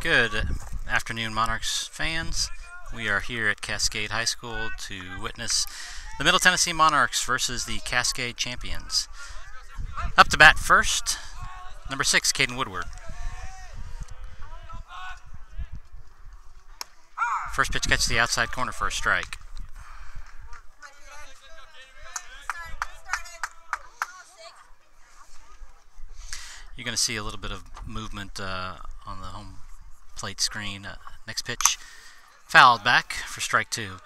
Good afternoon, Monarchs fans. We are here at Cascade High School to witness the Middle Tennessee Monarchs versus the Cascade champions. Up to bat first, number 6, Caden Woodward. First pitch catches the outside corner for a strike. You're going to see a little bit of movement on the home plate screen. Next pitch, fouled back for strike 2.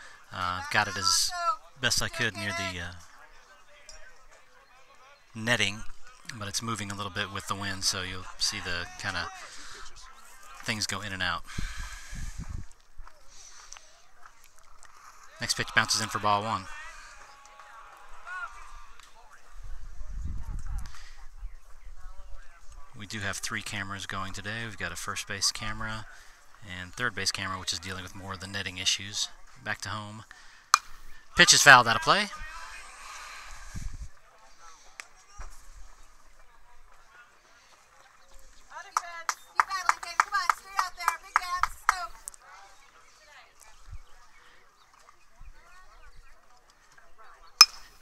Got it as best I could near the netting, but it's moving a little bit with the wind, so you'll see the kind of things go in and out. Next pitch bounces in for ball 1. We do have 3 cameras going today. We've got a first base camera and third base camera, which is dealing with more of the netting issues. Back to home. Pitch is fouled out of play.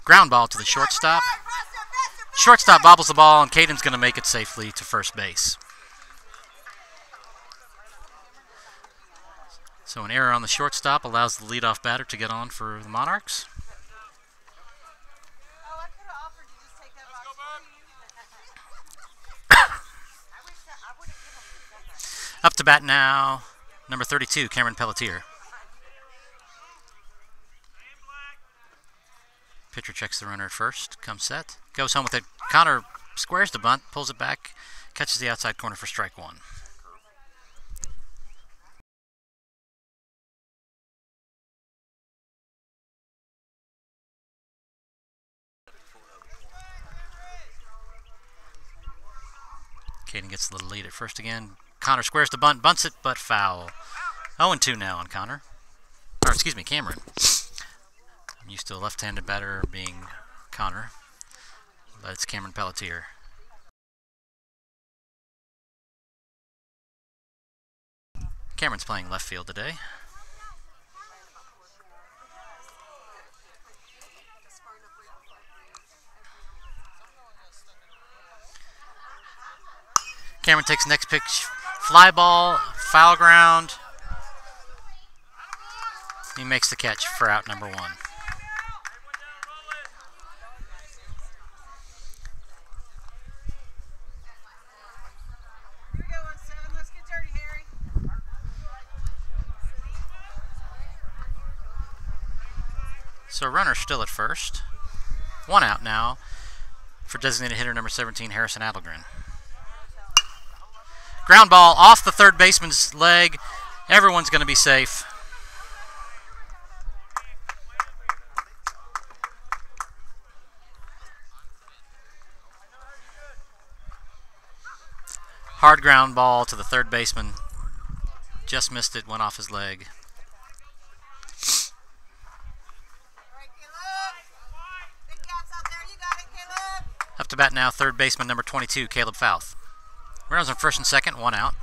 Ground ball to the shortstop. Shortstop bobbles the ball, and Caden's going to make it safely to first base. So an error on the shortstop allows the leadoff batter to get on for the Monarchs. Up to bat now, number 32, Cameron Pelletier. Pitcher checks the runner at first, comes set, goes home with it. Connor squares the bunt, pulls it back, catches the outside corner for strike 1. Caden gets a little lead at first again. Connor squares the bunt, bunts it, but foul. 0-2 now on Connor. Or excuse me, Cameron. I'm used to a left-handed batter being Connor, but it's Cameron Pelletier. Cameron's playing left field today. Cameron takes next pitch, fly ball, foul ground. He makes the catch for out number 1. So runner still at first. 1 out now for designated hitter number 17, Harrison Adelgren. Ground ball off the third baseman's leg. Everyone's going to be safe. Hard ground ball to the third baseman. Just missed it, went off his leg. Up to bat now, third baseman number 22, Caleb Fouth. Runners on first and second, 1 out.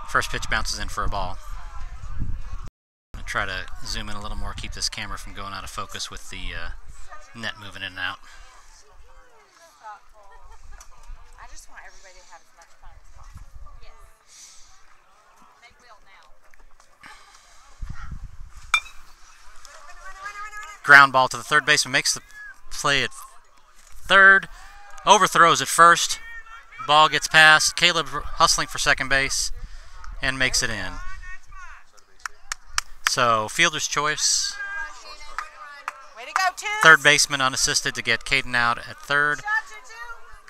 First pitch bounces in for a ball. I'm going to try to zoom in a little more, keep this camera from going out of focus with the net moving in and out. I just want everybody to have as much fun as possible. Yes. They will now. Ground ball to the third baseman, makes the play at third, overthrows at first, ball gets past, Caleb hustling for second base, and makes it in. So fielder's choice, Way to go, Tim. third baseman unassisted to get Caden out at third.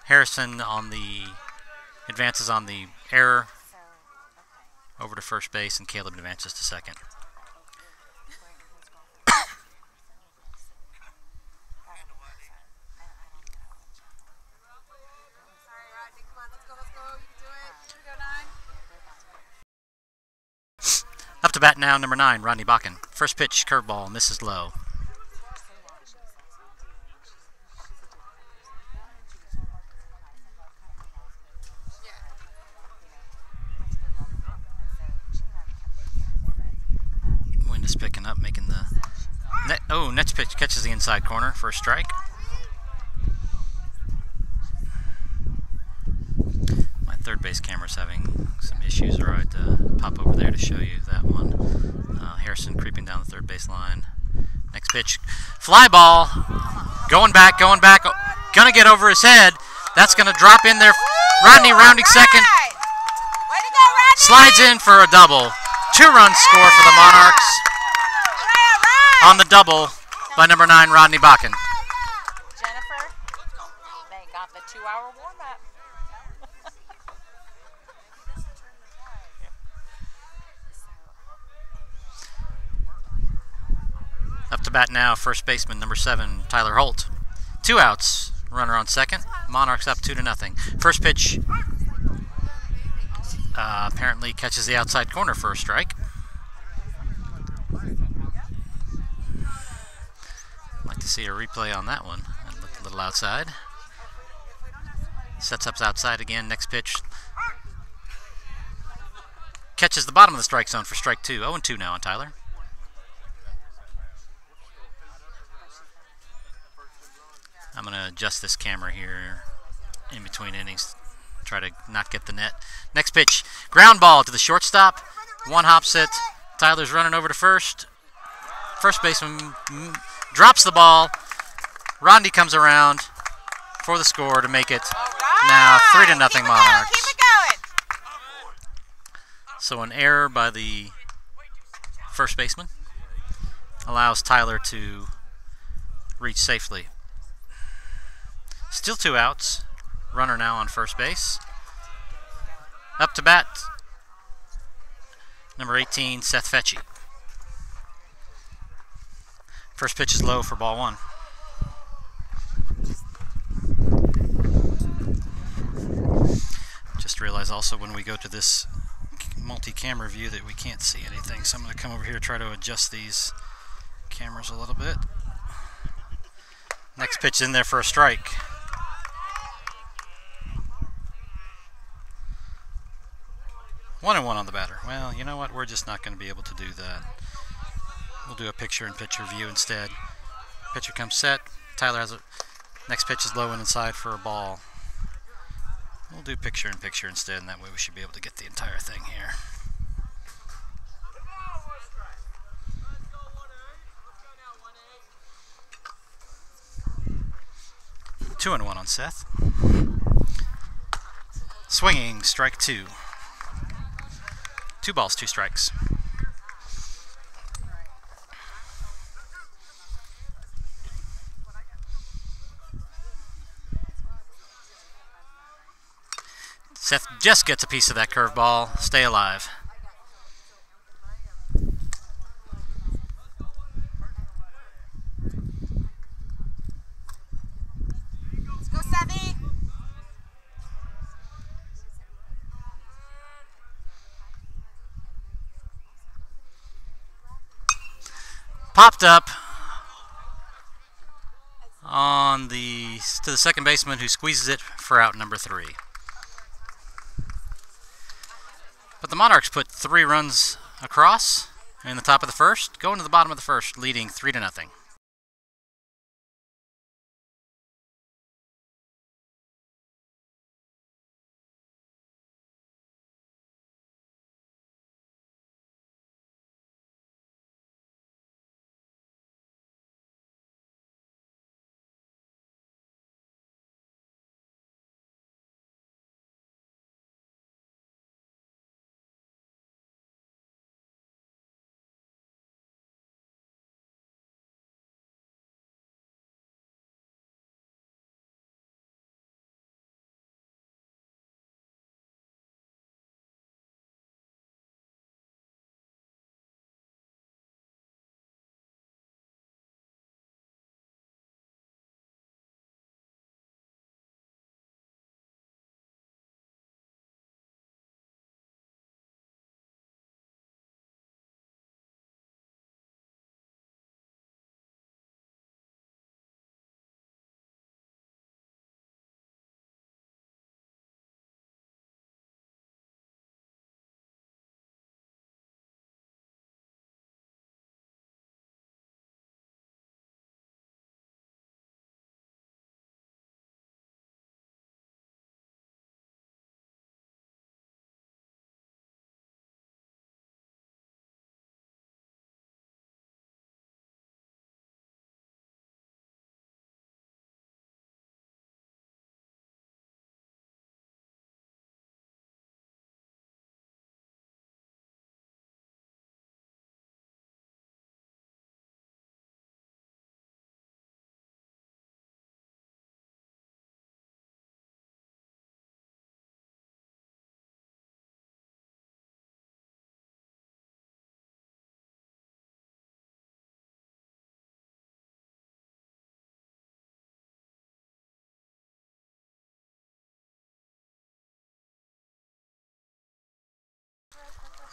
Harrison on the advances on the error over to first base, and Caleb advances to second. Up to bat now, number 9, Rodney Bakken. First pitch, curveball, misses low. is picking up, making the net. Oh, next pitch catches the inside corner for a strike. My third base camera's having some issues. Or I'd pop over there to show you that one. Harrison creeping down the third base line. Next pitch, fly ball, going back, gonna get over his head. That's gonna drop in there. Rodney rounding second, slides in for a double. 2-run score for the Monarchs on the double by number 9, Rodney Bakken. Jennifer, they got the 2-hour warm-up. Up to bat now, first baseman number 7, Tyler Holt. 2 outs, runner on second. Monarchs up 2-0. First pitch apparently catches the outside corner for a strike. Like to see a replay on that one. That looked a little outside. Sets up outside again. Next pitch catches the bottom of the strike zone for strike 2. 0-2 now on Tyler. I'm going to adjust this camera here in between innings. Try to not get the net. Next pitch, ground ball to the shortstop. 1 hop set. Tyler's running over to first. First baseman drops the ball. Rodney comes around for the score to make it now 3-0 Monarchs. Keep it going. So an error by the first baseman allows Tyler to reach safely. Still 2 outs. Runner now on first base. Up to bat, number 18, Seth Fetchy. First pitch is low for ball 1. Just realized also when we go to this multi-camera view that we can't see anything, so I'm going to come over here and try to adjust these cameras a little bit. Next pitch in there for a strike. 1-1 on the batter. Well, you know what? We're just not going to be able to do that. We'll do a picture-in-picture view instead. Pitcher comes set. Tyler has a... Next pitch is low and inside for a ball. We'll do picture-in-picture instead, and that way we should be able to get the entire thing here. Two and 1 on Seth. Swinging, strike 2. 2 balls, 2 strikes. Seth just gets a piece of that curveball. Stay alive. Let's go, Sethy. Popped up on to the second baseman, who squeezes it for out number 3. But the Monarchs put 3 runs across in the top of the first, going to the bottom of the first, leading 3-0.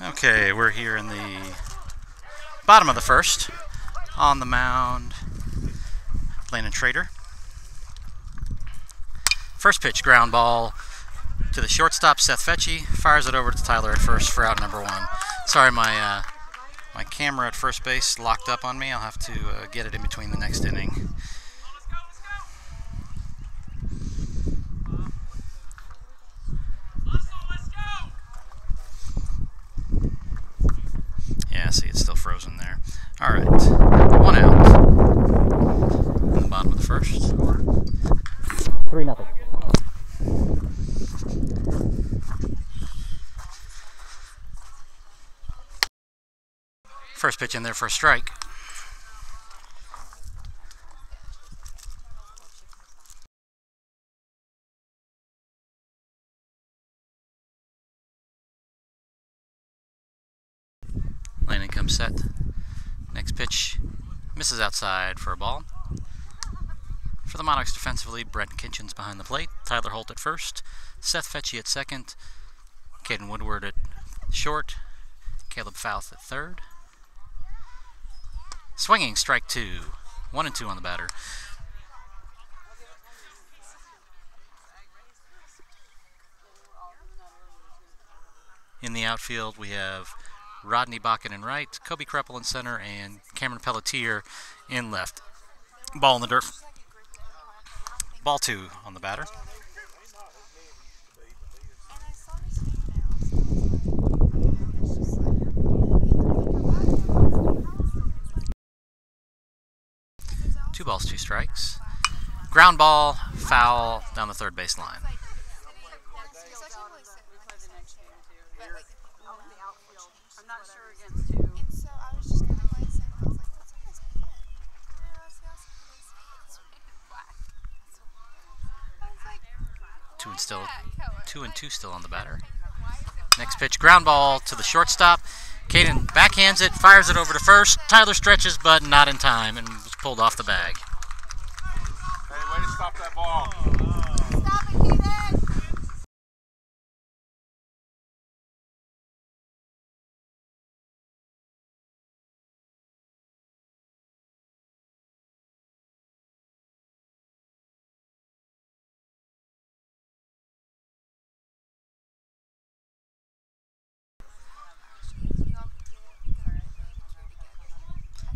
Okay, we're here in the bottom of the first. On the mound, Landon Trader. First pitch, ground ball to the shortstop, Seth Fetchy. Fires it over to Tyler at first for out number one. Sorry, my camera at first base locked up on me. I'll have to get it in between the next inning. Yeah, see, it's still frozen there. All right, 1 out in the bottom of the first. 3-0. First pitch in there for a strike. Landon comes set. Next pitch misses outside for a ball. For the Monarchs defensively, Brett Kitchens behind the plate. Tyler Holt at first. Seth Fetchy at second. Caden Woodward at short. Caleb Fouth at third. Swinging, strike 2. 1-2 on the batter. In the outfield, we have Rodney Bakken in right, Kobe Kreppel in center, and Cameron Pelletier in left. Ball in the dirt. Ball 2 on the batter. Two balls, 2 strikes. Ground ball, foul down the third base line. I'm not sure against who. And so I was just kind of glancing, and I was like, what's on his hand? And I was asking him, it's black. I was like, 2 and 2 still on the batter. Next pitch, ground ball to the shortstop. Caden backhands it, fires it over to first. Tyler stretches, but not in time, and was pulled off the bag. Hey, way to stop that ball. stop it, Caden!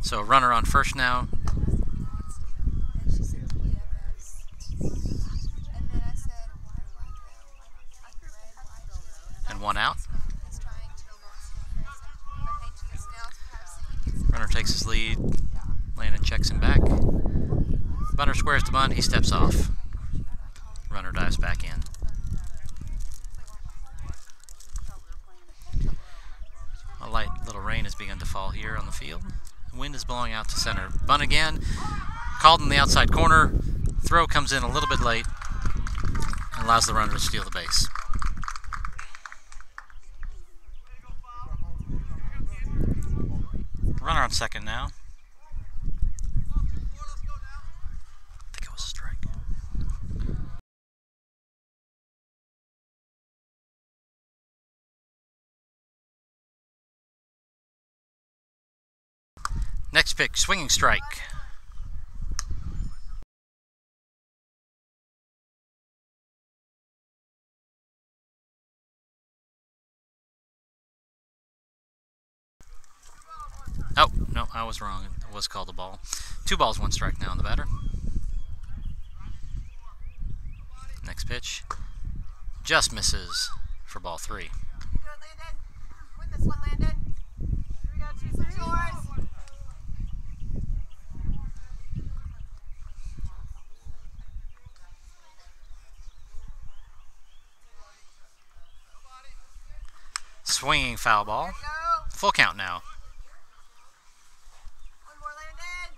So runner on first now. And 1 out. Runner takes his lead. Landon checks him back. Bunter squares the bunt. He steps off. Runner dives back in. A light little rain has begun to fall here on the field. Wind is blowing out to center. Bunt again. Called in the outside corner. Throw comes in a little bit late and allows the runner to steal the base. Runner on second now. I think it was a strike. Next pick, swinging strike. Oh, no, I was wrong. It was called a ball. 2 balls, 1 strike now on the batter. Next pitch. Just misses for ball 3. You good, Landon? Win this one, Landon. Here we go, 2 for yours. Swinging foul ball. Full count now. One more, Landon.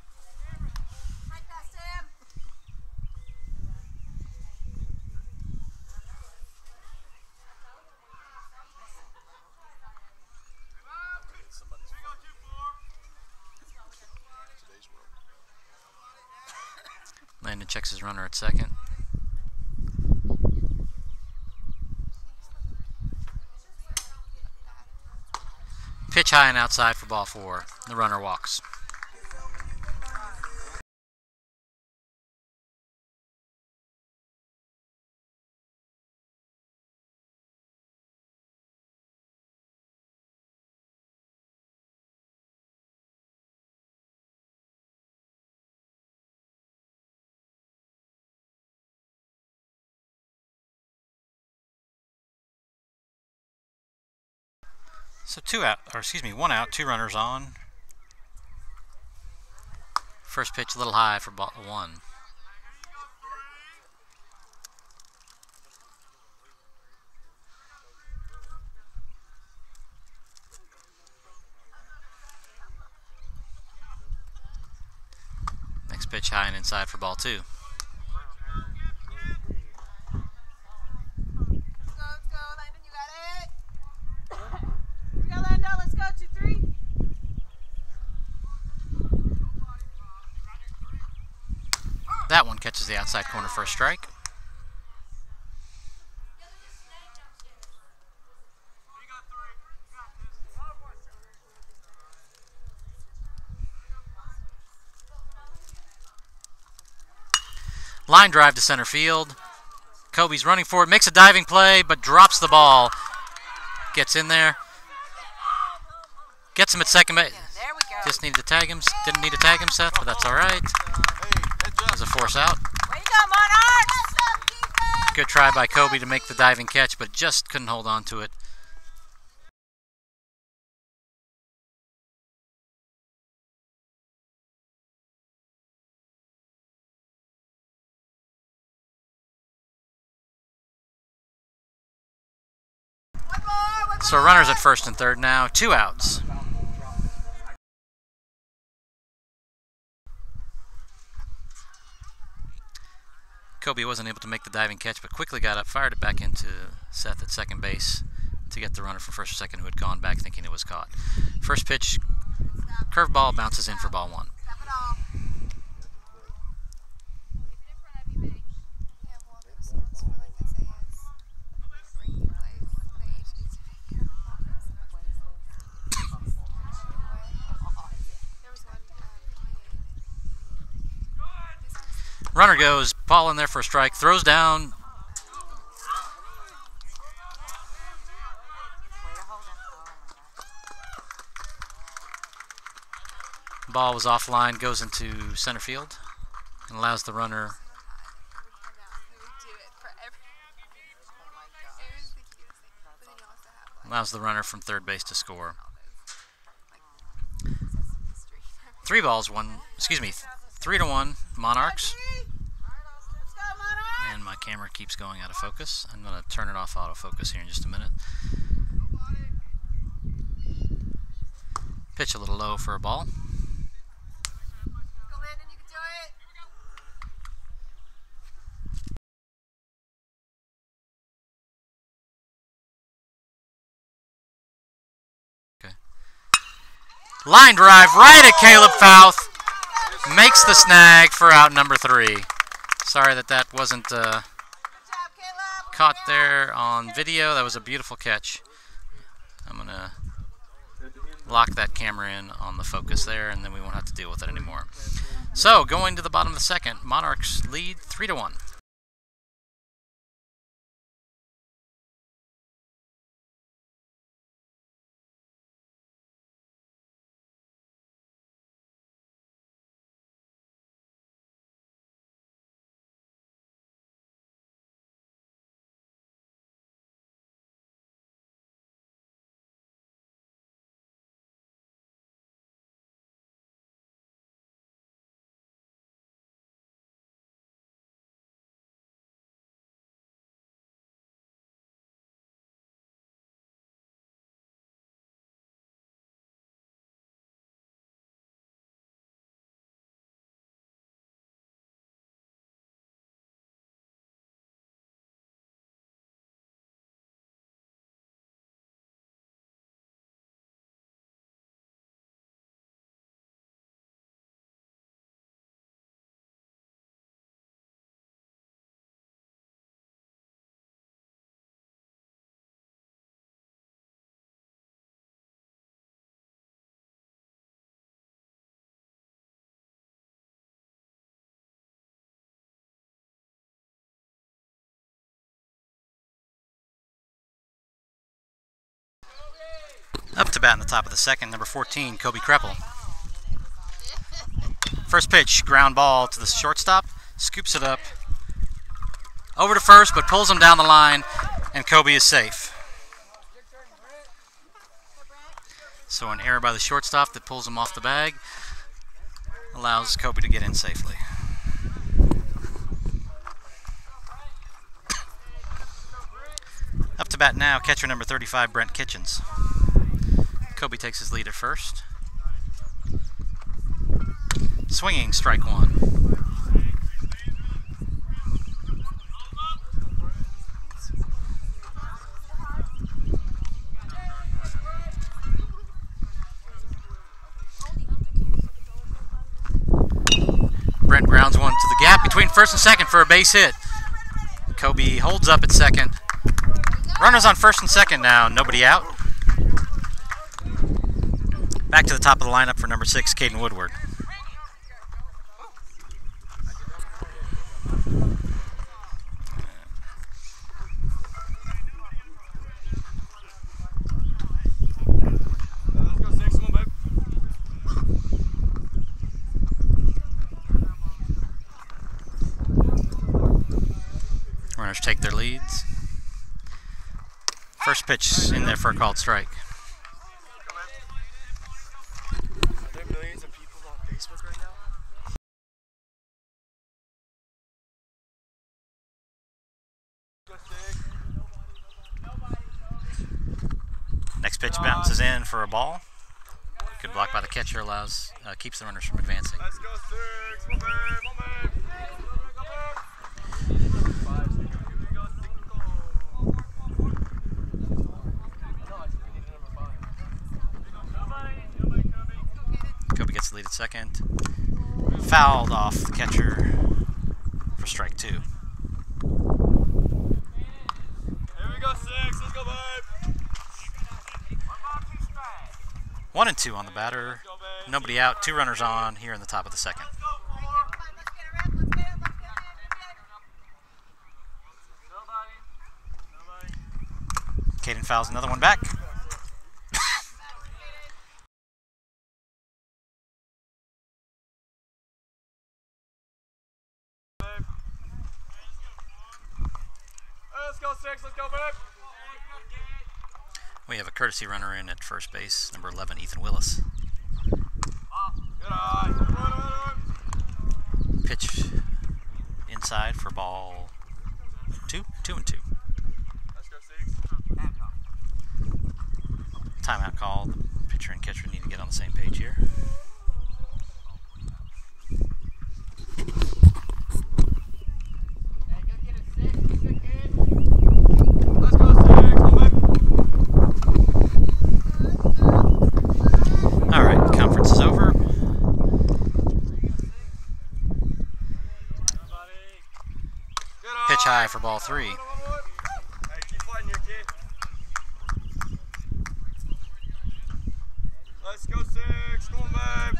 Right past him. Landon checks his runner at second. Pitch high and outside for ball 4. The runner walks. So 1 out, 2 runners on. First pitch a little high for ball 1. Next pitch high and inside for ball 2. That one catches the outside corner for a strike. Line drive to center field. Kobe's running for it, makes a diving play, but drops the ball. Gets in there. Gets him at second base. There we go. Just needed to tag him. Didn't need to tag him, Seth, but that's all right. There's a force out. Way to go, Monarchs! Good try by Kobe to make the diving catch, but just couldn't hold on to it. So runners at first and third now, 2 outs. Kobe wasn't able to make the diving catch, but quickly got up, fired it back into Seth at second base to get the runner from first or second who had gone back thinking it was caught. First pitch, curveball, bounces in for ball 1. Runner goes, ball in there for a strike, throws down. Ball was offline, goes into center field, and allows the runner from third base to score. 3-1 Monarchs. And my camera keeps going out of focus. I'm going to turn it off autofocus here in just a minute. Pitch a little low for a ball. Okay. Line drive right at Caleb Fouth. Makes the snag for out number 3. Sorry that wasn't caught there on video. That was a beautiful catch. I'm going to lock that camera in on the focus there, and then we won't have to deal with it anymore. So, going to the bottom of the second, Monarchs lead 3-1. Up to bat in the top of the second, number 14, Kobe Kreppel. First pitch, ground ball to the shortstop, scoops it up, over to first, but pulls him down the line, and Kobe is safe. So an error by the shortstop that pulls him off the bag allows Kobe to get in safely. Up to bat now, catcher number 35, Brent Kitchens. Kobe takes his lead at first. Swinging, strike one. Brent grounds one to the gap between first and second for a base hit. Kobe holds up at second. Runners on first and second now, nobody out. Back to the top of the lineup for number 6, Caden Woodward. Runners take their leads. First pitch in there for a called strike. Are there millions of people on Facebook right now? Next pitch bounces in for a ball. Good block by the catcher, keeps the runners from advancing. Let's go 6, one man. Kobe gets the lead at second. Fouled off the catcher for strike 2. Here we go, 6. Let's go, babe. 1 and 2 on the batter. Nobody out. 2 runners on here in the top of the second. Caden fouls another one back. Let's go 6, let's go, babe. We have a courtesy runner in at first base, number 11, Ethan Willis. Good eye. Pitch inside for ball 2, 2 and 2. Let's go 6. Timeout call. The pitcher and catcher need to get on the same page here. All right, conference is over. Pitch high for ball 3. Hey, keep fighting here, kid. Let's go 6. Come on, babe.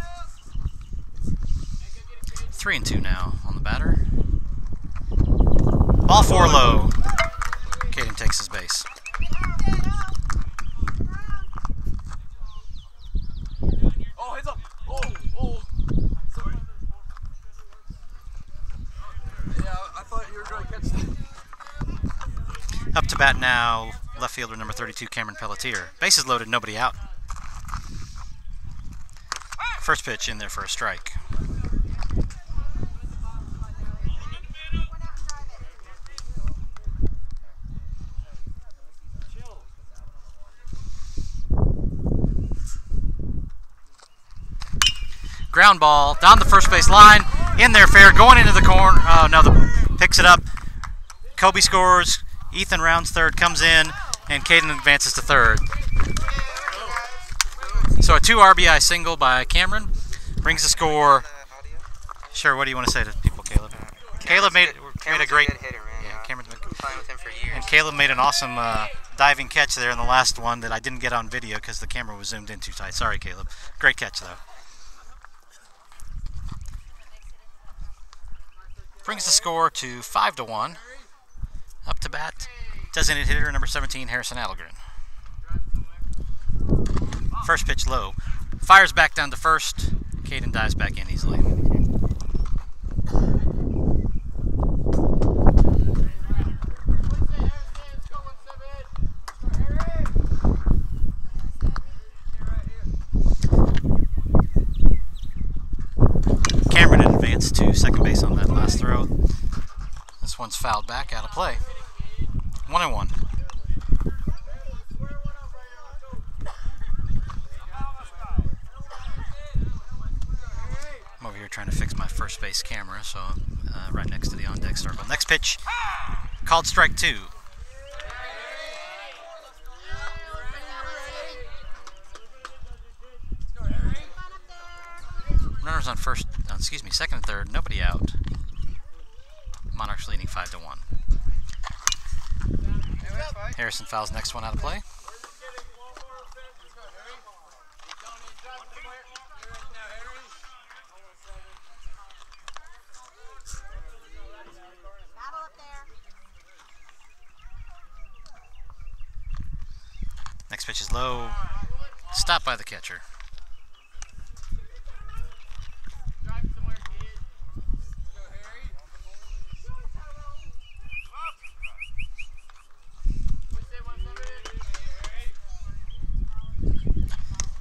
3 and 2 now on the batter. Ball 4 low. Caden takes his base. Oh, heads up. Oh. Sorry. Yeah, I thought you were going to catch that. Up to bat now, left fielder number 32, Cameron Pelletier. Bases loaded, nobody out. First pitch in there for a strike. Ground ball down the first base line, in there fair, going into the corner. Oh no, picks it up. Kobe scores. Ethan rounds third, comes in, and Caden advances to third. So a 2 RBI single by Cameron brings the score. Sure, what do you want to say to people, Caleb? Caleb made a great hitter, man. Yeah, Cameron's been Playing with him for years. and Caleb made an awesome diving catch there in the last one that I didn't get on video because the camera was zoomed in too tight. Sorry, Caleb. Great catch though. Brings the score to 5-1. Up to bat, designated hitter number 17, Harrison Allegren. First pitch low. Fires back down to first. Caden dives back in easily. Cameron in advance to second base on that last throw. This one's fouled back out of play. 1-1. I'm over here trying to fix my first base camera, so I'm right next to the on-deck circle. Next pitch, called strike 2. Runners on second and third, nobody out. Monarchs leading 5-1. Harrison fouls next one out of play. Next pitch is low, stopped by the catcher.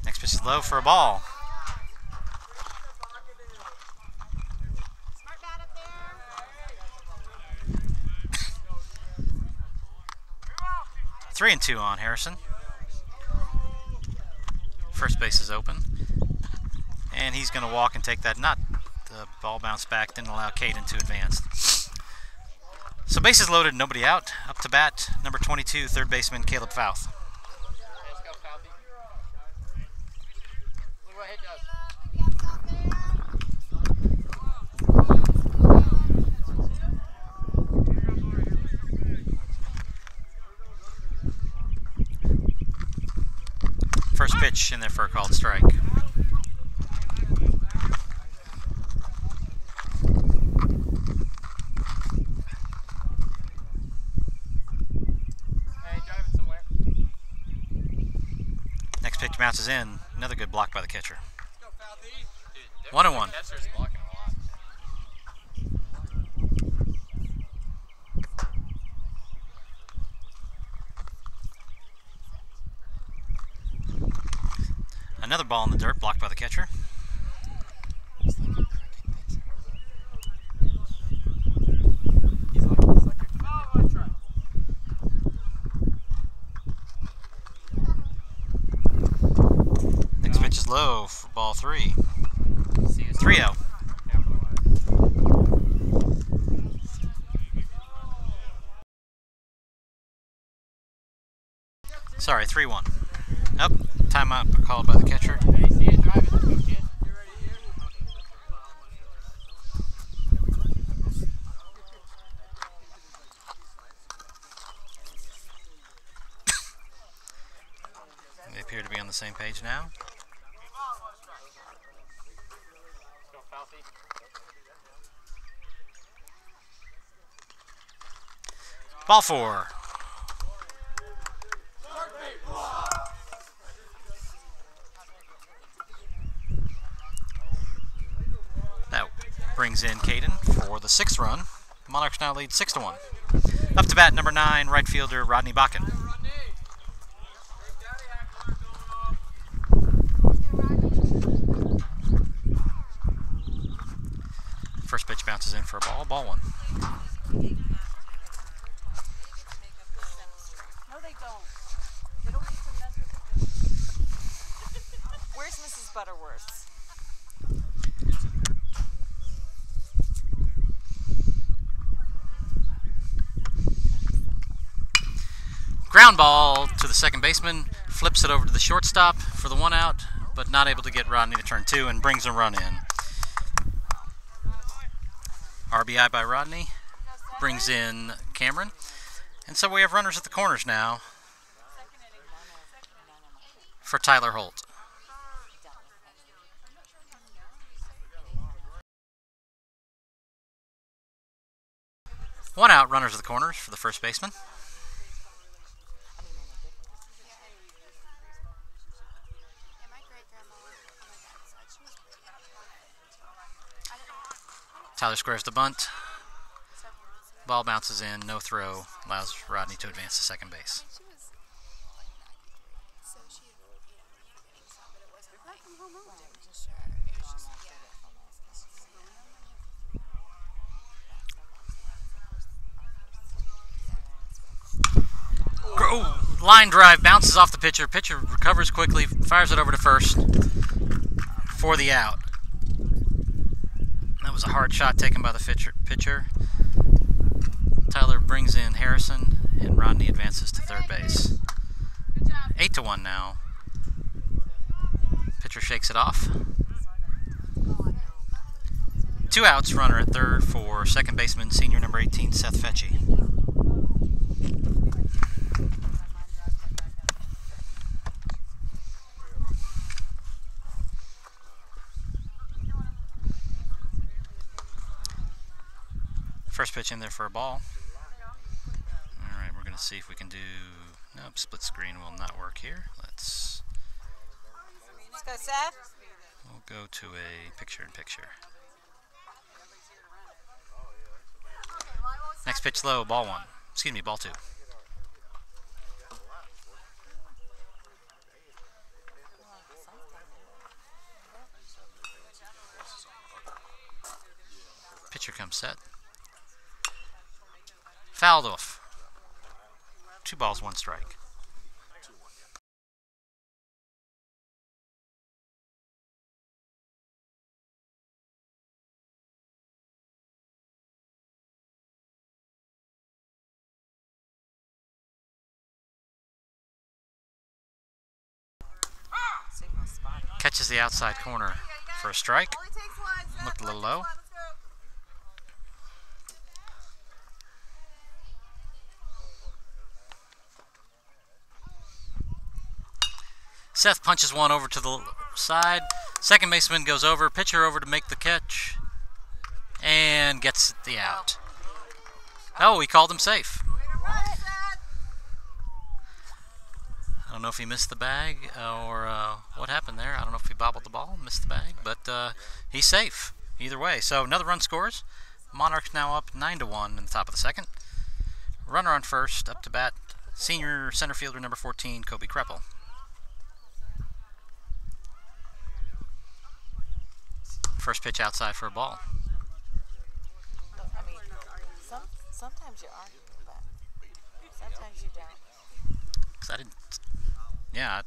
Next pitch is low for a ball. Smart bat up there. 3-2 on Harrison. First base is open. And he's going to walk and take that. Not the ball bounced back, didn't allow Caden to advance. So bases loaded, nobody out. Up to bat, number 22, third baseman Caleb Fouth. First pitch in there for a called strike. Next pitch bounces in. Another good block by the catcher. 1-1. Another ball in the dirt, blocked by the catcher. Next pitch is low for ball 3. 3-0. Sorry, 3-1. Up. Timeout called by the catcher. They appear to be on the same page now. Ball 4. That brings in Caden for the 6th run. Monarchs now lead 6-1. Up to bat, number 9, right fielder Rodney Bakken. First pitch bounces in for a ball. Ball 1. No, they don't. They don't get to mess with the Where's Mrs. Butterworth? Ground ball to the second baseman, flips it over to the shortstop for the 1 out, but not able to get Rodney to turn 2 and brings a run in. RBI by Rodney, brings in Cameron, and so we have runners at the corners now for Tyler Holt. One out, runners at the corners for the first baseman. Tyler squares the bunt. Ball bounces in, no throw, allows Rodney to advance to second base. She was like 93, so she had, getting some, but it wasn't like home run. Sure. It was just, yeah. Oh, line drive, bounces off the pitcher. Pitcher recovers quickly, fires it over to first for the out. That was a hard shot taken by the pitcher. Tyler brings in Harrison, and Rodney advances to third base. 8-1 now. Pitcher shakes it off. 2 outs, runner at third for second baseman, senior number 18, Seth Fetchy. First pitch in there for a ball. Alright, we're going to see if we can do... Nope, split screen will not work here. Let's go, Seth. We'll go to a picture-in-picture. Next pitch low, ball 1. Excuse me, ball 2. Pitcher comes set. Fouled off. 2 balls, 1 strike. Catches the outside corner for a strike. Looked a little low. Seth punches one over to the side. Second baseman goes over. Pitcher over to make the catch. And gets the out. Oh, he called him safe. I don't know if he missed the bag or what happened there. I don't know if he bobbled the ball, missed the bag, but he's safe either way. So another run scores. Monarchs now up 9-1 in the top of the second. Runner on first, up to bat, senior center fielder number 14, Kobe Kreppel. First pitch outside for a ball. I mean, sometimes you argue, but sometimes you don't. Because I didn't, yeah.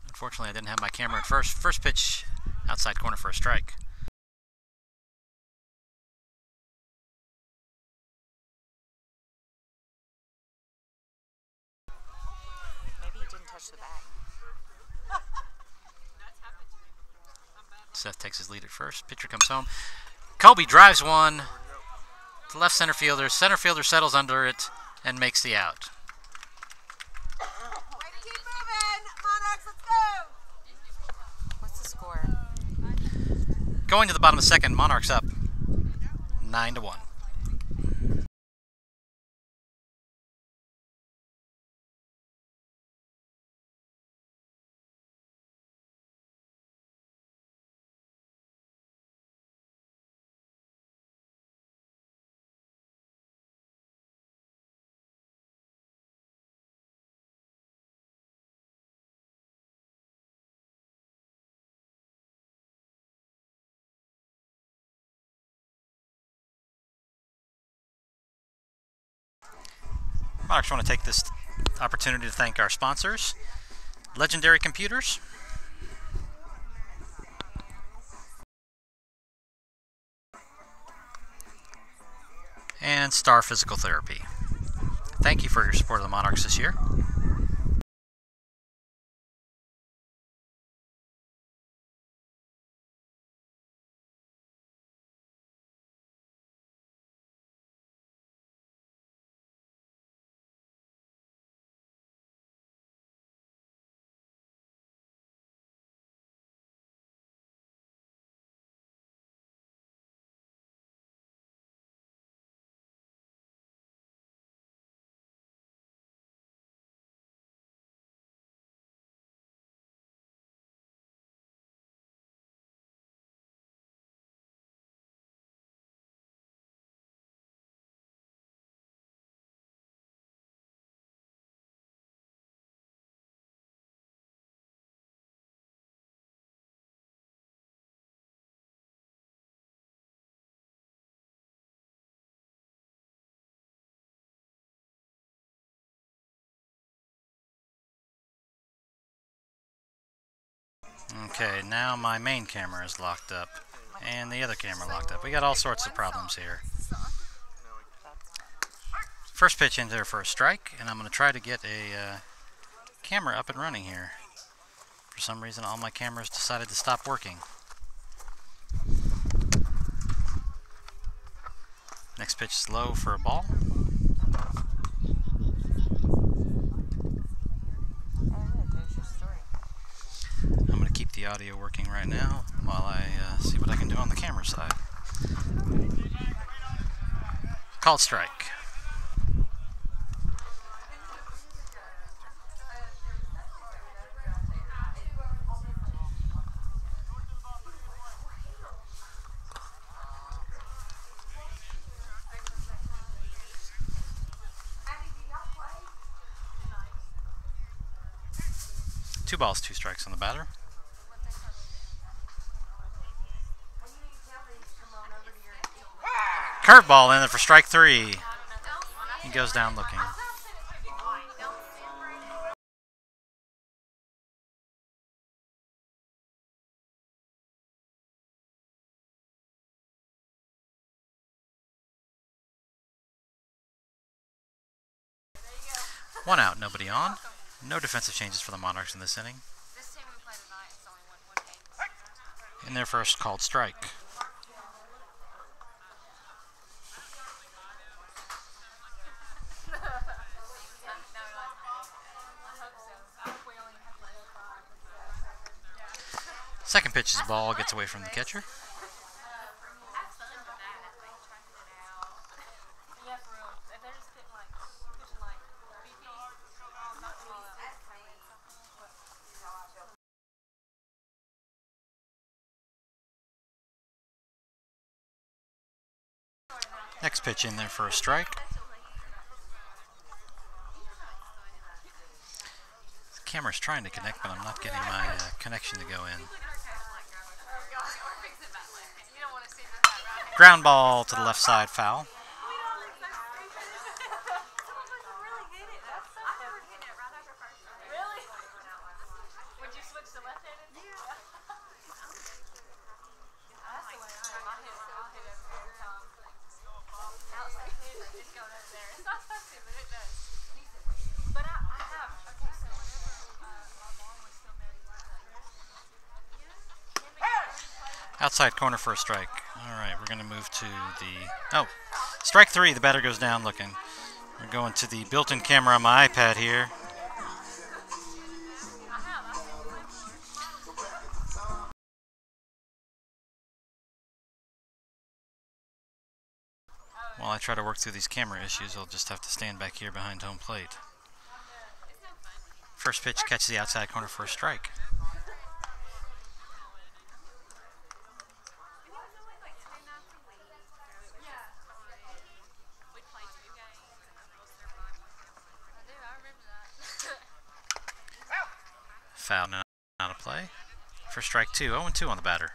Unfortunately, I didn't have my camera at first. First pitch outside corner for a strike. Maybe you didn't touch the bag. Seth takes his lead at first. Pitcher comes home. Kobe drives one to left center fielder. Center fielder settles under it and makes the out. Way to keep moving, Monarchs, let's go! What's the score? Going to the bottom of the second, Monarchs up 9-1. Monarchs want to take this opportunity to thank our sponsors, Legendary Computers, and Star Physical Therapy. Thank you for your support of the Monarchs this year. Okay, now my main camera is locked up, and the other camera locked up. We got all sorts of problems here. First pitch in there for a strike, and I'm going to try to get a camera up and running here. For some reason, all my cameras decided to stop working. Next pitch is low for a ball. I'm going to keep the audio working right now while I see what I can do on the camera side. Called strike. Two balls, two strikes on the batter. Curveball in there for strike three. He goes down looking. One out, nobody on. No defensive changes for the Monarchs in this inning. In their first called strike. Second pitch is ball, gets away from the catcher. Next pitch in there for a strike. The camera's trying to connect, but I'm not getting my connection to go in. Ground ball to the left side, foul. Outside corner for a strike. All right, we're going to move to the... strike three. The batter goes down looking. We're going to the built-in camera on my iPad here. While I try to work through these camera issues, I'll just have to stand back here behind home plate. First pitch catches the outside corner for a strike. Foul and out of play. For strike two, 0-2 on the batter.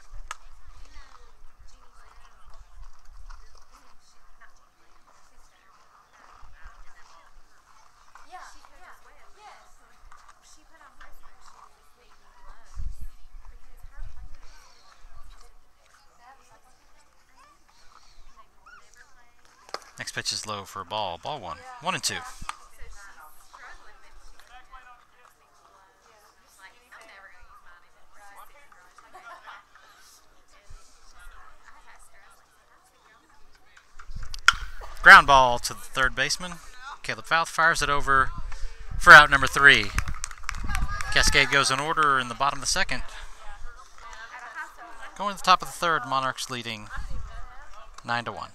Next pitch is low for a ball. Ball one. 1-2. Ground ball to the third baseman. Caleb Fouth fires it over for out number 3. Cascade goes in order in the bottom of the second. Going to the top of the third, Monarchs leading 9-1.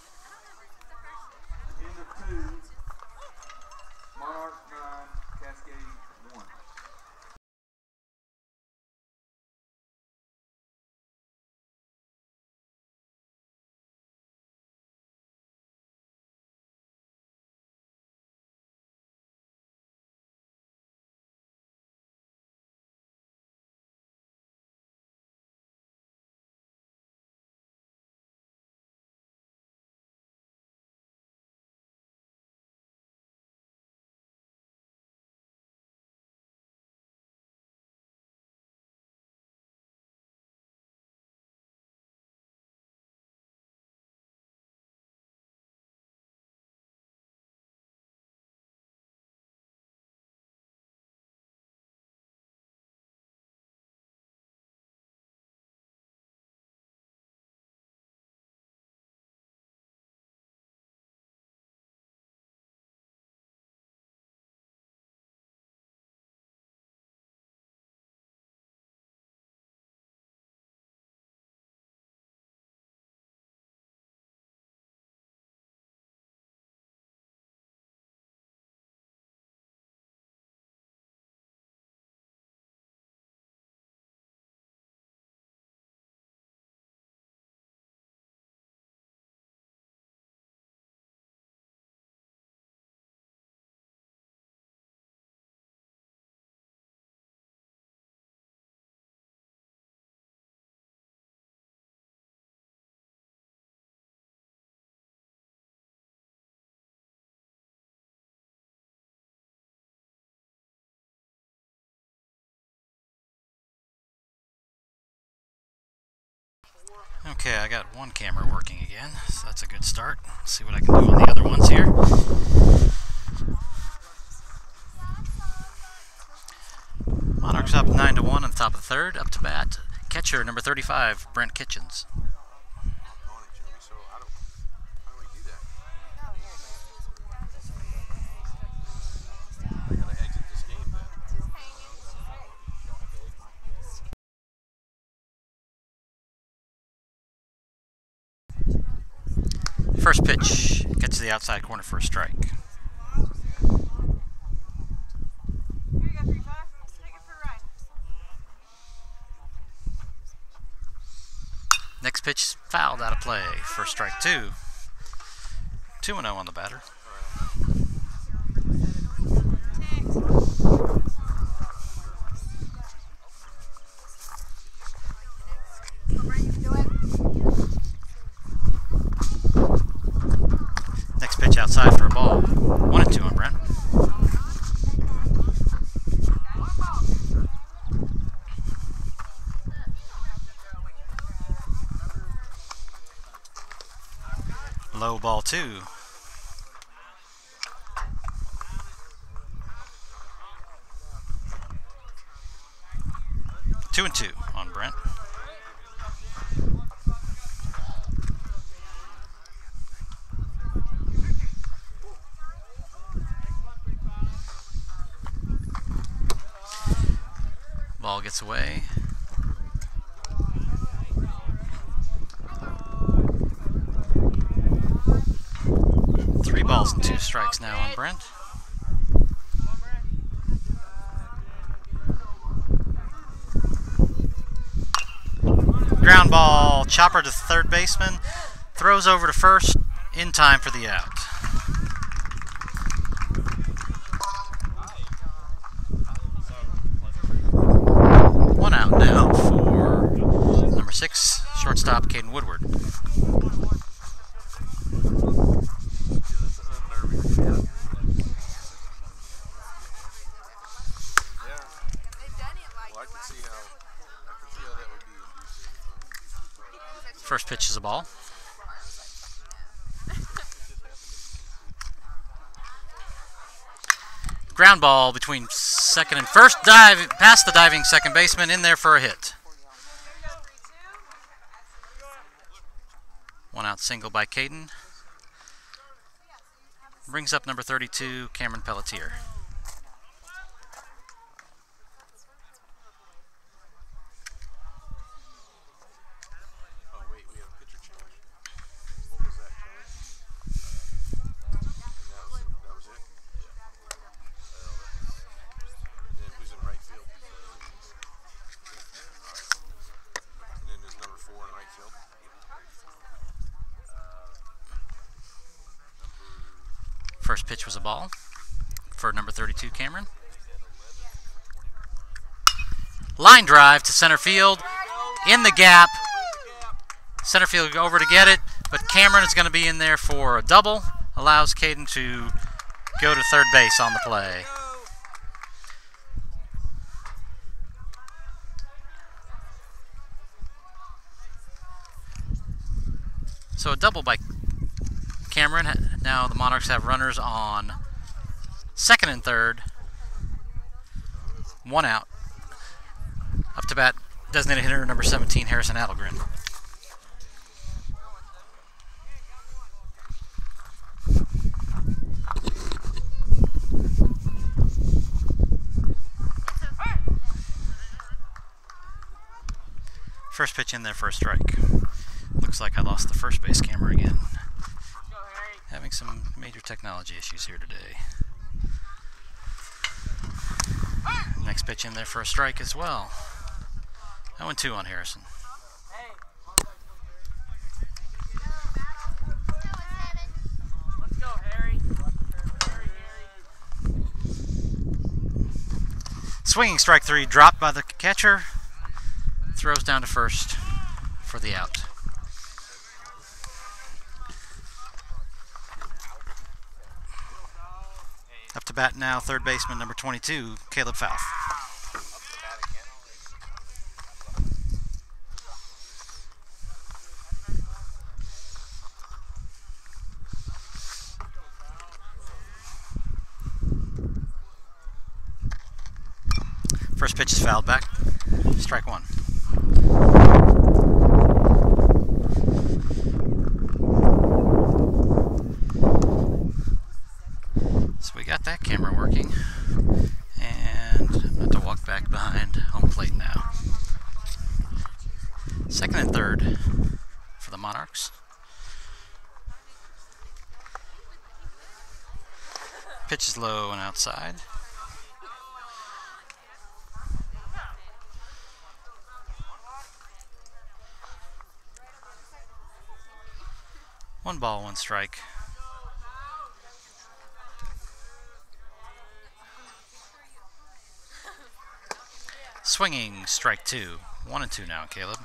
Okay, I got one camera working again, so that's a good start. Let's see what I can do on the other ones here. Monarchs up 9-1 on the top of the third. Up to bat, catcher number 35, Brent Kitchens. So how do we do that? I gotta exit this game then. First pitch gets to the outside corner for a strike. Next pitch fouled out of play for strike two. 2-0 on the batter. Next pitch outside for a ball. 1-2 on Brent. Low ball 2. Two and 2 on Brent. Ball gets away. Three balls and 2 strikes now on Brent. Ground ball, chopper to third baseman, throws over to first in time for the out. One out now for number 6, shortstop Caden Woodward. First pitch is a ball. Ground ball between second and first. Dive past the diving second baseman, in there for a hit. One out single by Caden. Brings up number 32, Cameron Pelletier. First pitch was a ball for number 32, Cameron. Line drive to center field, in the gap. Center field over to get it, but Cameron is going to be in there for a double. Allows Caden to go to third base on the play. So a double by Cameron. Now the Monarchs have runners on second and third. One out. Up to bat, designated hitter number 17, Harrison Adelgren. First pitch in there for a strike. Looks like I lost the first base camera again. Having some major technology issues here today. Next pitch in there for a strike as well. 0-2 on Harrison. Let's go, Harry. Swinging strike 3, dropped by the catcher. Throws down to first for the out. Up to bat now, third baseman number 22, Caleb Fouth. First pitch is fouled back. Strike one. So we got that camera working. And I'm going to walk back behind home plate now. Second and third for the Monarchs. Pitch is low and outside. One ball, one strike. Swinging, strike two. 1-2 now, Caleb.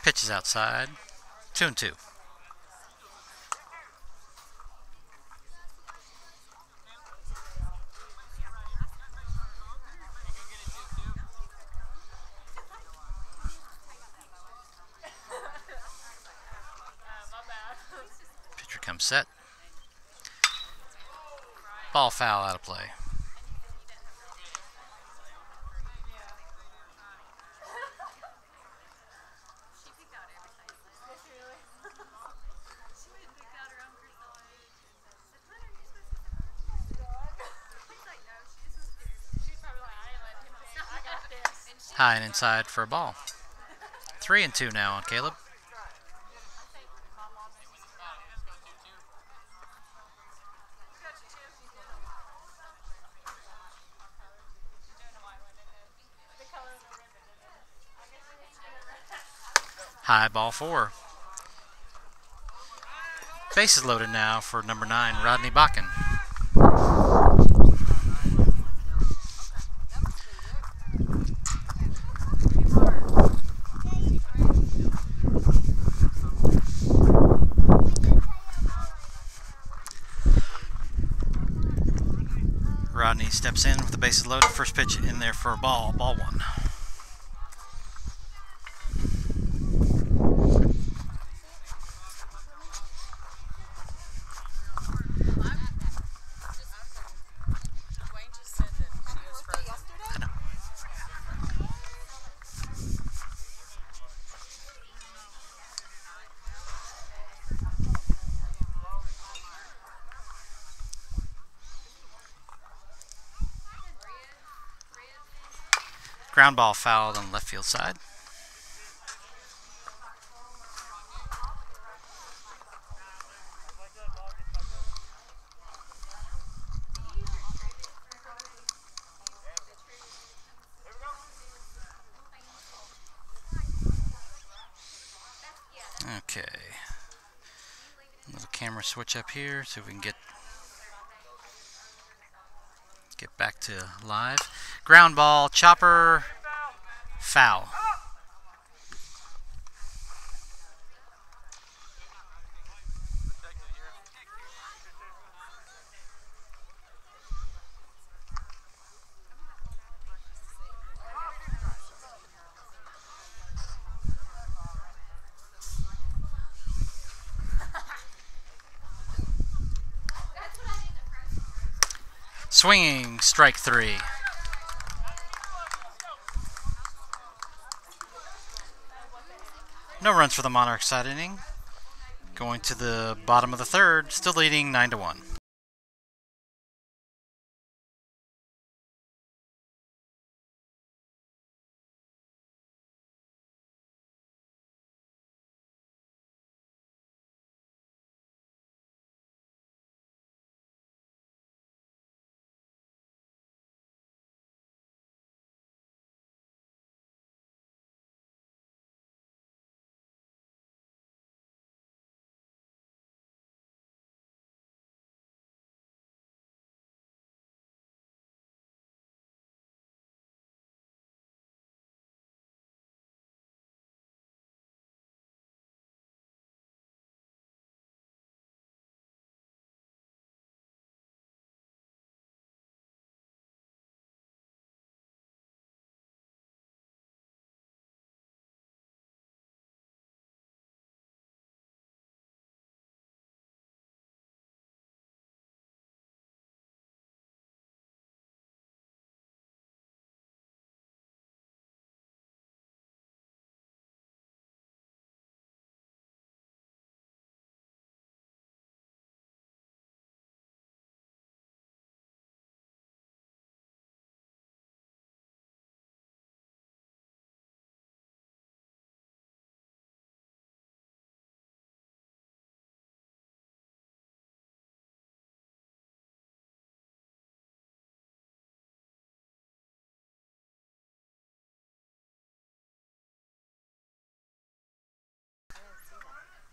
Pitch is outside. 2-2. Pitcher comes set. Ball foul out of play. High and inside for a ball. 3-2 now on Caleb. High, ball 4. Bases loaded now for number 9, Rodney Bakken. Rodney steps in with the bases loaded. First pitch in there for a ball. Ball 1. Ground ball fouled on the left field side. Okay. Little camera switch up here so we can get back to live. Ground ball, chopper, foul. Swinging, strike 3. No runs for the Monarchs side inning. Going to the bottom of the third, still leading 9-1.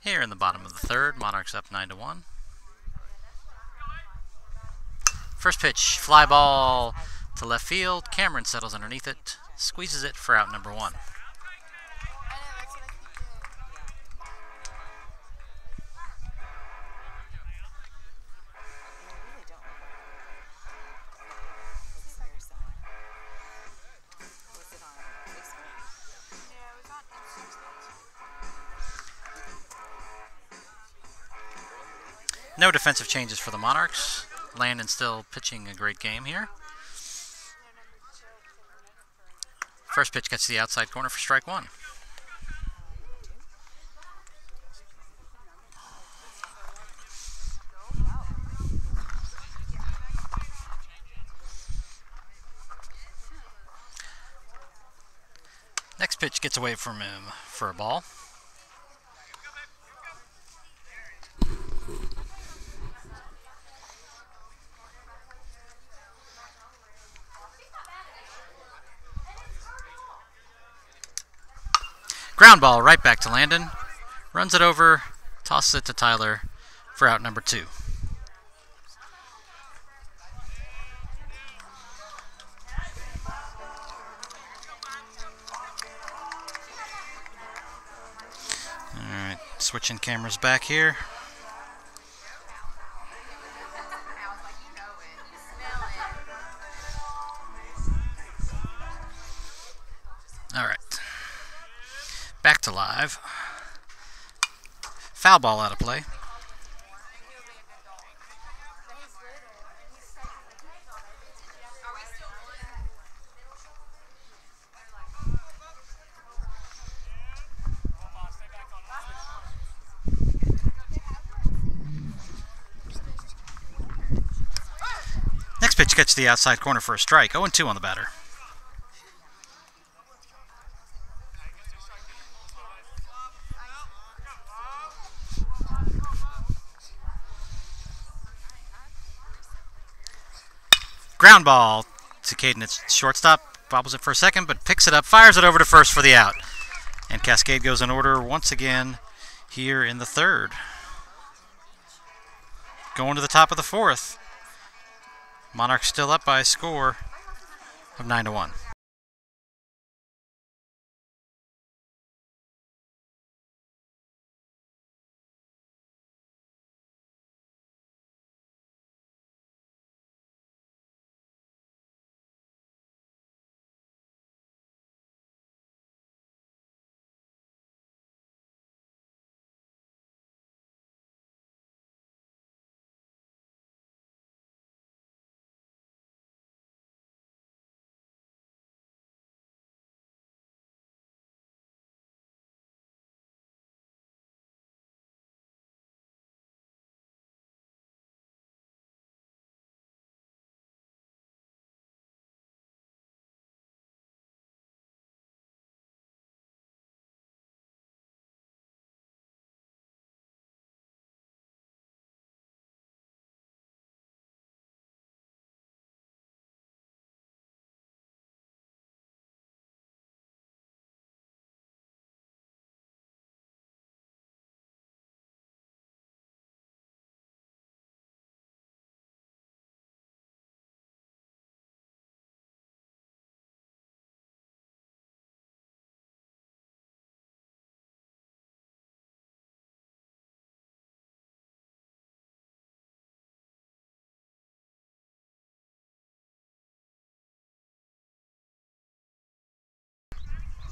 Here in the bottom of the third, Monarchs up 9-1. First pitch, fly ball to left field. Cameron settles underneath it, squeezes it for out number 1. I know, that's what I keep doing. They really don't look like it's very similar. Was it on Facebook? Yeah, it was on Instagram. No defensive changes for the Monarchs. Landon still pitching a great game here. First pitch gets to the outside corner for strike 1. Next pitch gets away from him for a ball. Ground ball right back to Landon. Runs it over, tosses it to Tyler for out number 2. Alright, switching cameras back here. Alright. Back to live. Foul ball out of play. Next pitch gets to the outside corner for a strike. 0-2 on the batter. Ground ball to Caden at shortstop. Bobbles it for a second, but picks it up, fires it over to first for the out. And Cascade goes in order once again here in the third. Going to the top of the fourth. Monarchs still up by a score of 9-1.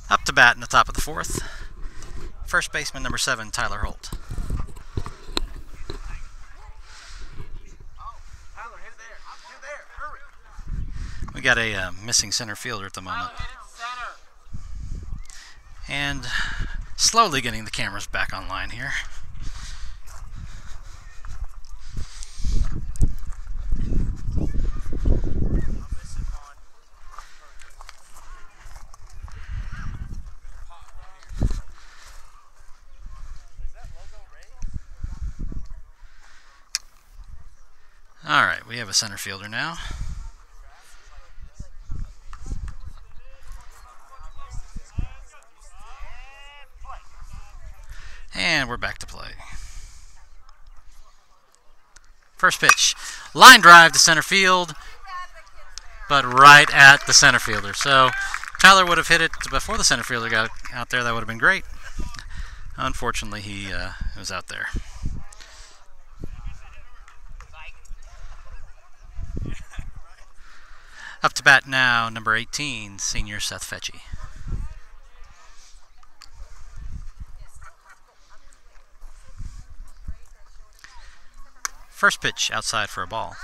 Up to bat in the top of the fourth. First baseman number 7, Tyler Holt. We got a missing center fielder at the moment. And slowly getting the cameras back online here. Alright, we have a center fielder now. And we're back to play. First pitch. Line drive to center field, but right at the center fielder. So Tyler would have hit it before the center fielder got out there. That would have been great. Unfortunately, he was out there. Up to bat now, number 18, senior Seth Fetchy. First pitch outside for a ball.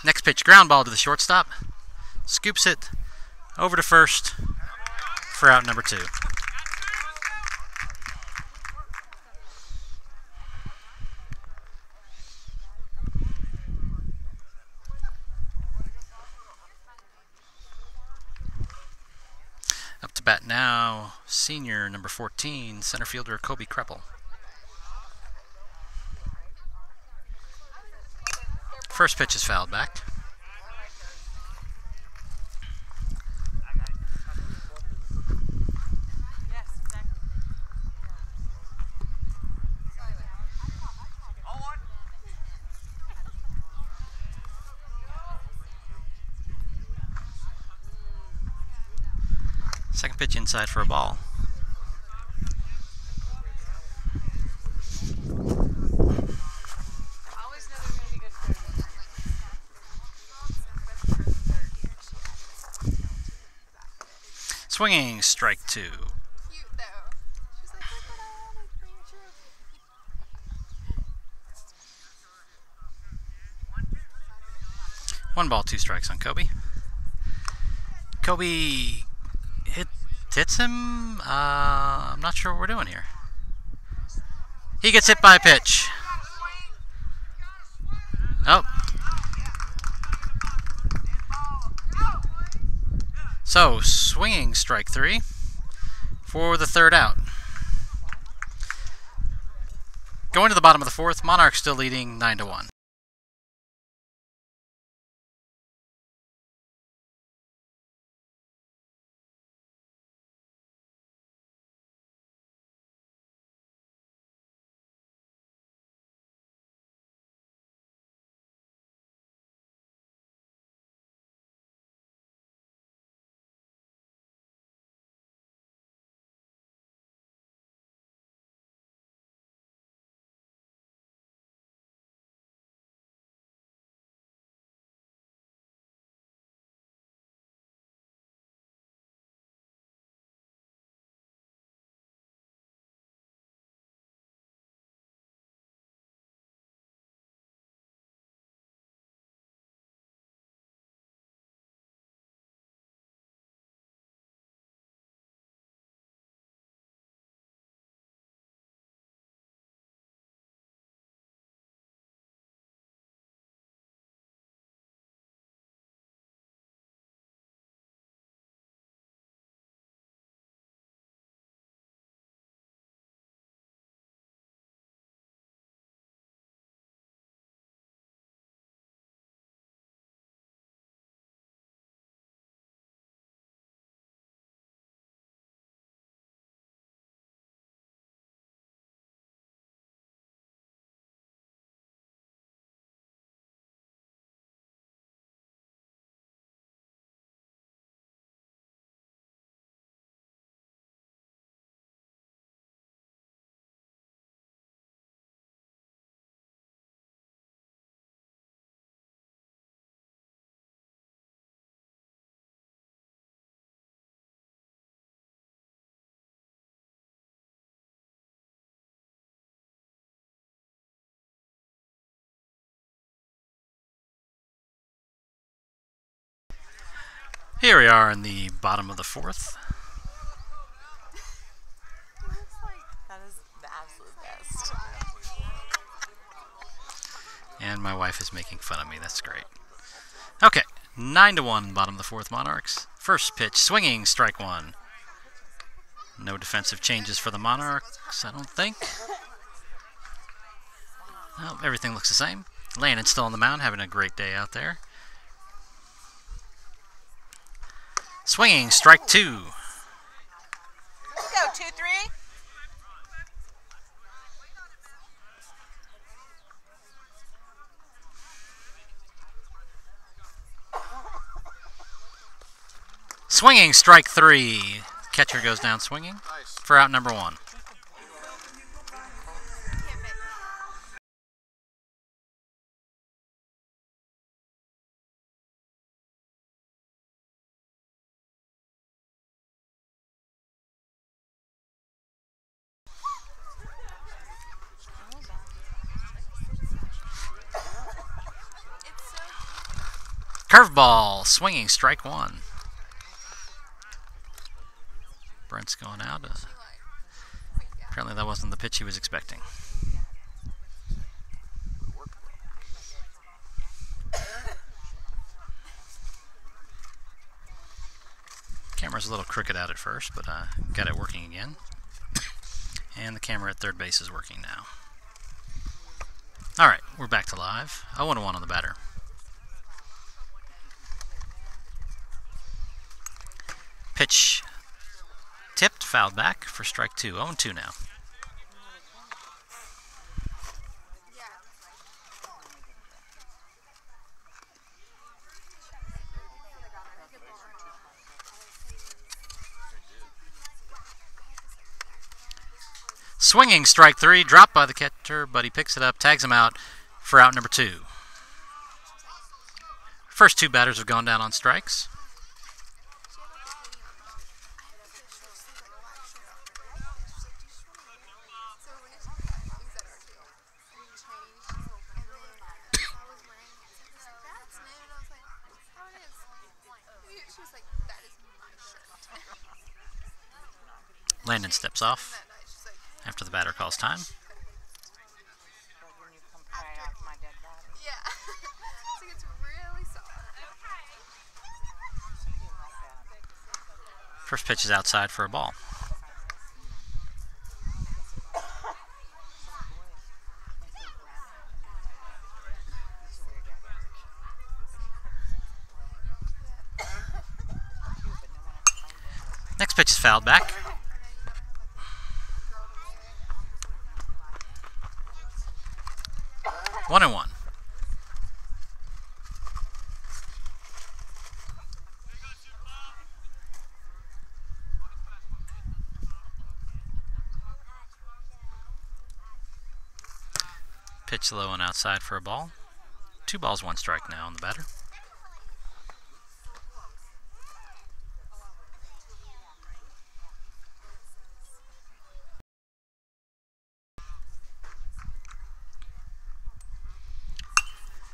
Next pitch, ground ball to the shortstop. Scoops it over to first for out number 2. Up to bat now, senior number 14, center fielder Kobe Kreppel. First pitch is fouled back. Second pitch inside for a ball. Swinging, strike 2. Cute though. She's like, look what I wanted for your trophy. 1 ball, 2 strikes on Kobe. Kobe hits him. I'm not sure what we're doing here. He gets hit by a pitch. Oh. So, swinging, strike 3 for the third out. Going to the bottom of the 4th, Monarchs still leading 9-1. Here we are in the bottom of the 4th. That is the absolute best. And my wife is making fun of me. That's great. Okay, 9-1, bottom of the 4th, Monarchs. First pitch, swinging, strike 1. No defensive changes for the Monarchs, I don't think. Well, everything looks the same. Landon's still on the mound, having a great day out there. Swinging, strike 2. Let's go, 2-3. Swinging, strike 3. Catcher goes down swinging Nice. for out number 1. Curveball, swinging, strike 1. Brent's going out. Apparently that wasn't the pitch he was expecting. Camera's a little crooked out at first, but got it working again. And the camera at third base is working now. Alright, we're back to live. 0-1 on the batter. Pitch tipped, fouled back for strike 2. 0-2 now. Swinging, strike 3, dropped by the catcher, but he picks it up, tags him out for out number 2. First 2 batters have gone down on strikes. Landon steps off after the batter calls time. Yeah. So it's really soft. First pitch is outside for a ball. Next pitch is fouled back. One and one. Pitch low and outside for a ball. 2 balls, 1 strike now on the batter.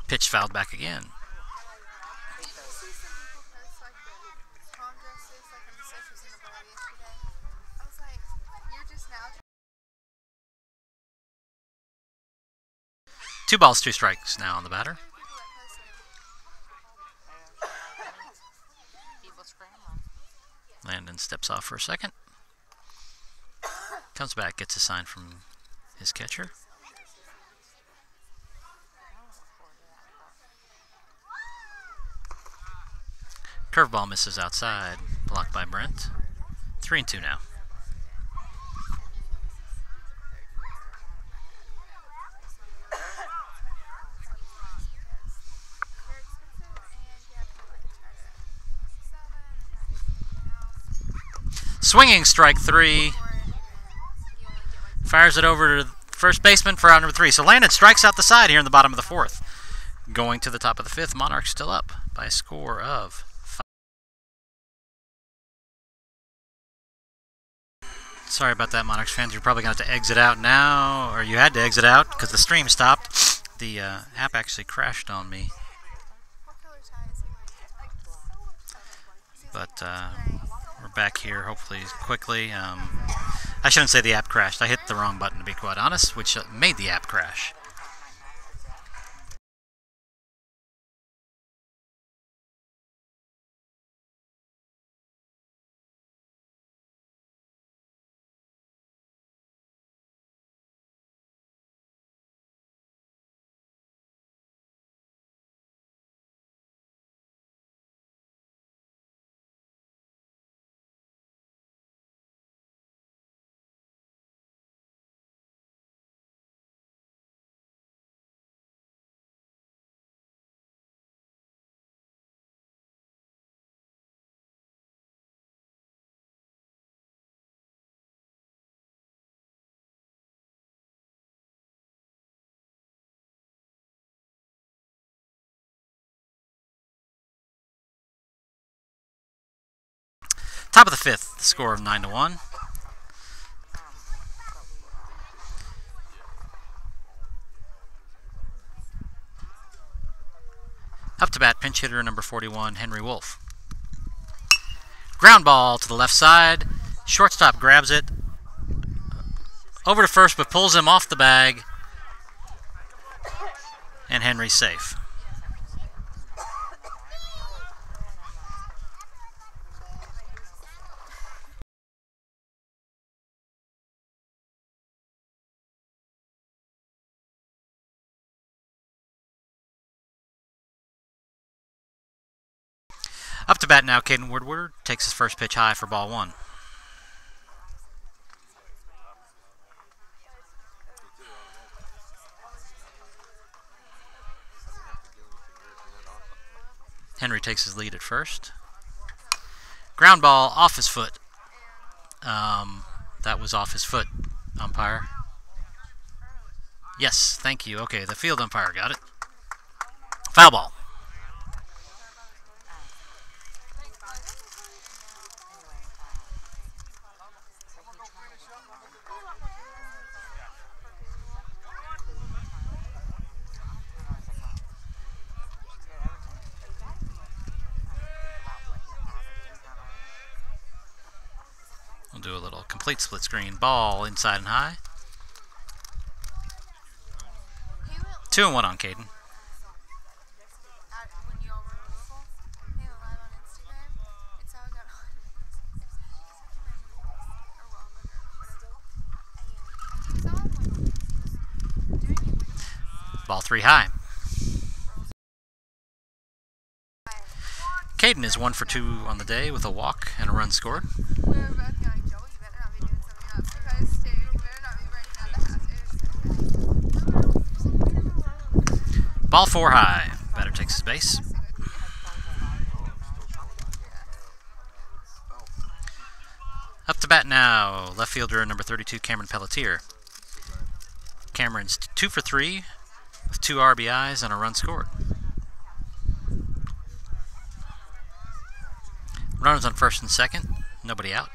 Pitch fouled back again. Did you see some people post like the prom dresses like on the socials in the bar yesterday? I was like, you're just now. 2 balls, 2 strikes now on the batter. Landon steps off for a second. Comes back, gets a sign from his catcher. Curveball misses outside, blocked by Brent. 3-2 now. Swinging, strike 3. Fires it over to the first baseman for out number 3. So Landon strikes out the side here in the bottom of the 4th. Going to the top of the 5th, Monarchs still up by a score of 5. Sorry about that, Monarchs fans. You're probably going to have to exit out now, or you had to exit out because the stream stopped. The app actually crashed on me. But we're back here, hopefully quickly. I shouldn't say the app crashed. I hit the wrong button, to be quite honest, which made the app crash. Top of the fifth, the score of 9-1. Up to bat, pinch hitter number 41, Henry Wolf. Ground ball to the left side. Shortstop grabs it. Over to first, but pulls him off the bag. And Henry's safe. Up to bat now, Caden Woodward takes his first pitch high for ball one. Henry takes his lead at first. Ground ball off his foot. That was off his foot, umpire. Yes, thank you. Okay, the field umpire got it. Foul ball. We'll do a little complete split screen. Ball inside and high. 2-1 on Caden. When you all were removal, they went live on Instagram, and so I got on. Or Robin or whatever. And he was on one. He was doing it with Ball 3 high. Caden is 1 for 2 on the day with a walk and a run scored. we were both going, Joel, you better not be doing something else because too. You better not be running out the house. Ball 4 high. Batter takes his base. Up to bat now, left fielder number 32, Cameron Pelletier. Cameron's 2 for 3 with 2 RBIs and a run scored. Runners on first and second, nobody out.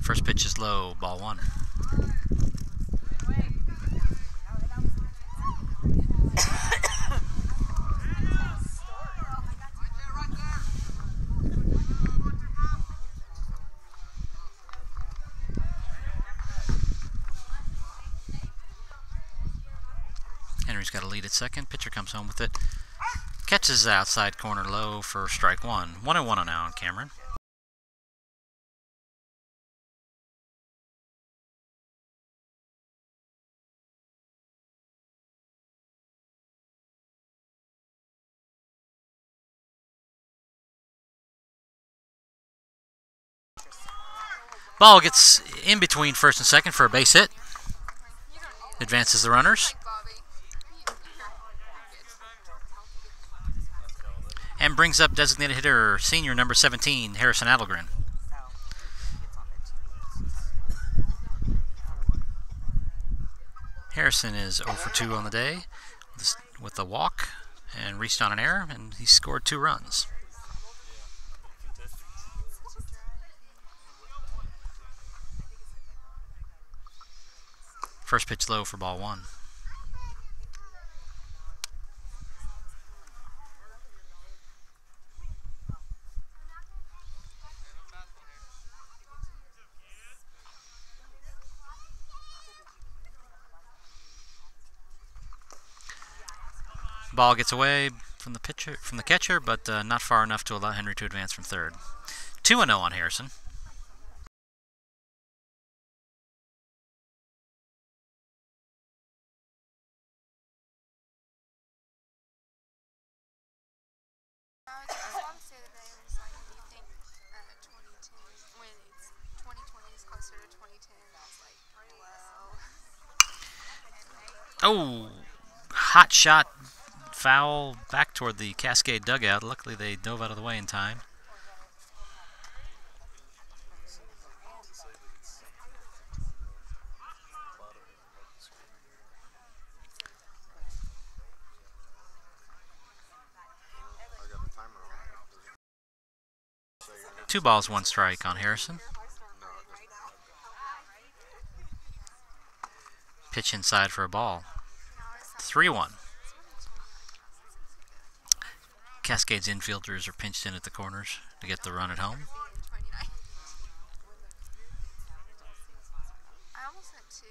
First pitch is low, ball 1. Henry's got a lead at second. Pitcher comes home with it. Catches the outside corner low for strike 1. 1-1 now on Cameron. Ball gets in between first and second for a base hit. Advances the runners. And brings up designated hitter, senior number 17, Harrison Adelgren. Harrison is 0 for 2 on the day with a walk and reached on an error, and he scored 2 runs. First pitch low for ball 1. Ball gets away from the catcher, but not far enough to allow Henry to advance from third. 2-0 on Harrison. I was say the day was like, do you think 2010, when it's 2020 is closer to 2010, I was like, well. Oh, hot shot. Foul back toward the Cascade dugout. Luckily, they dove out of the way in time. I got the timer on. 2 balls, 1 strike on Harrison. Pitch inside for a ball. 3-1. Cascade's infielders are pinched in at the corners to get the run at home. I almost went to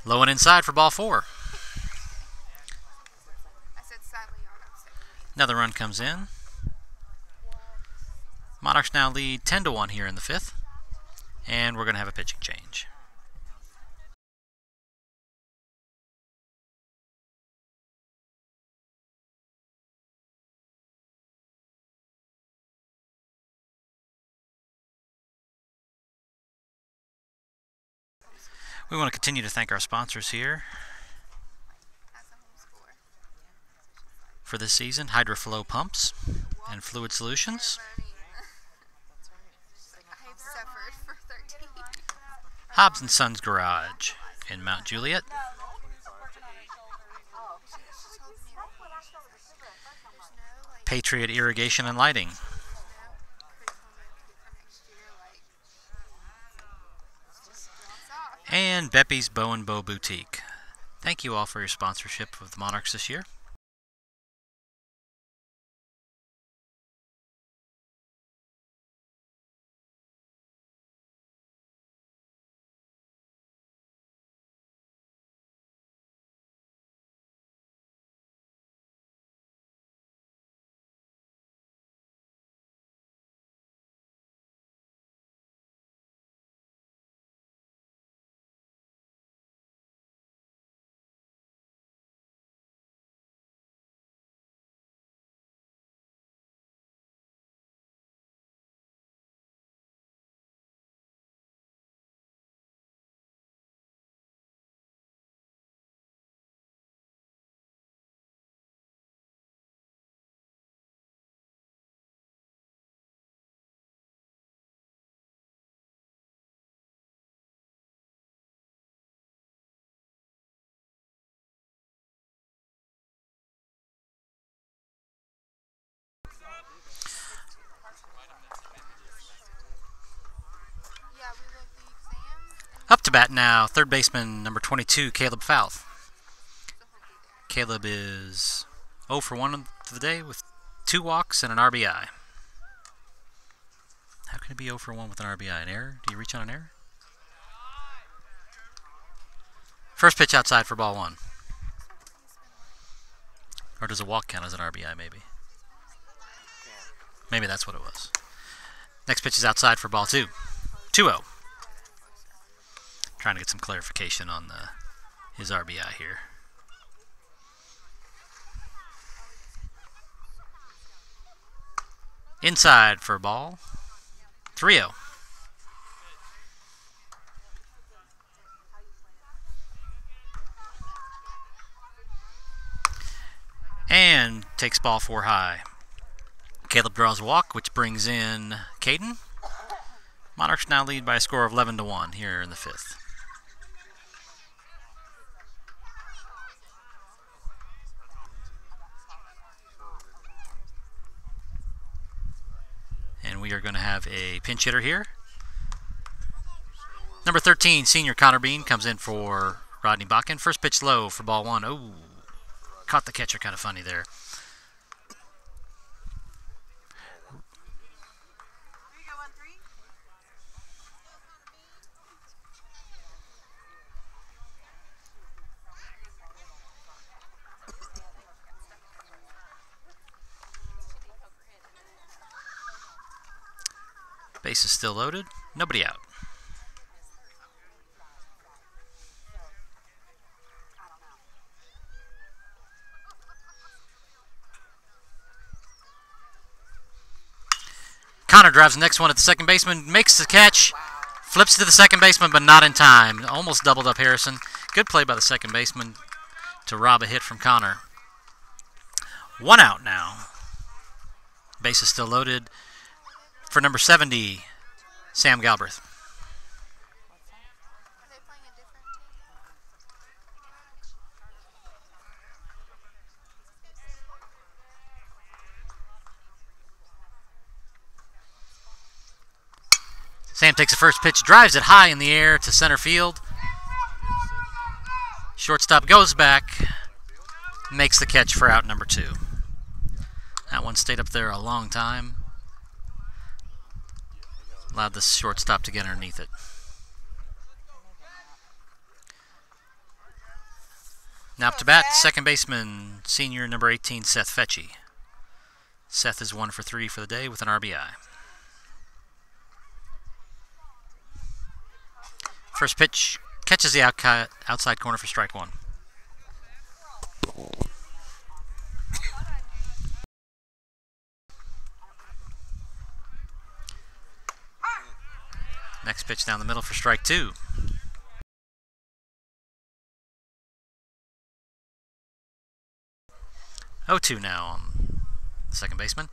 Low and inside for ball 4. I said sadly on upset. Another run comes in. Monarchs now lead 10-1 here in the 5th. And we're going to have a pitching change. We want to continue to thank our sponsors here That's a home score. for this season. Hydroflow Pumps and Fluid Solutions. I've suffered for 13 years. Hobbs & Sons Garage in Mount Juliet. She told me that there's no like Patriot Irrigation and Lighting. no critical movement for next year. Like it's just drops off. And Beppy's Bow and Bow Boutique. Thank you all for your sponsorship of the Monarchs this year. Yeah, we wrote the exam. Up to bat now, third baseman number 22, Caleb Fouth. Caleb is 0 for 1 for the day with 2 walks and an RBI. How can it be 0 for 1 with an RBI? An error? Do you reach on an error? First pitch outside for ball 1. Or does a walk count as an RBI maybe? Maybe that's what it was. Next pitch is outside for ball 2. 2-0. Trying to get some clarification on his RBI here. Inside for a ball. 3-0. And takes ball 4 high. Caleb draws a walk, which brings in Caden. Monarchs now lead by a score of 11-1 here in the 5th. And we are going to have a pinch hitter here. Number 13, senior Connor Bean, comes in for Rodney Bakken. First pitch low for ball 1. Oh, caught the catcher kind of funny there. Base is still loaded. Nobody out. Connor drives the next one at the second baseman, makes the catch, flips to the second baseman, but not in time. Almost doubled up Harrison. Good play by the second baseman to rob a hit from Connor. 1 out now. Base is still loaded for number 70, Sam Galbraith. Are they playing a different team? Sam takes the first pitch, drives it high in the air to center field. Shortstop goes back, makes the catch for out number 2. That one stayed up there a long time. Allowed the shortstop to get underneath it. Now up to bat, second baseman, senior number 18, Seth Fetchy. Seth is 1 for 3 for the day with an RBI. First pitch, catches the outside corner for strike 1. Next pitch down the middle for strike 2. 0-2 now on the second baseman.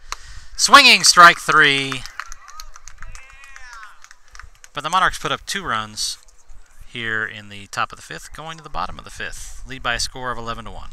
Swinging strike 3. But the Monarchs put up 2 runs here in the top of the 5th, going to the bottom of the 5th. Lead by a score of 11-1.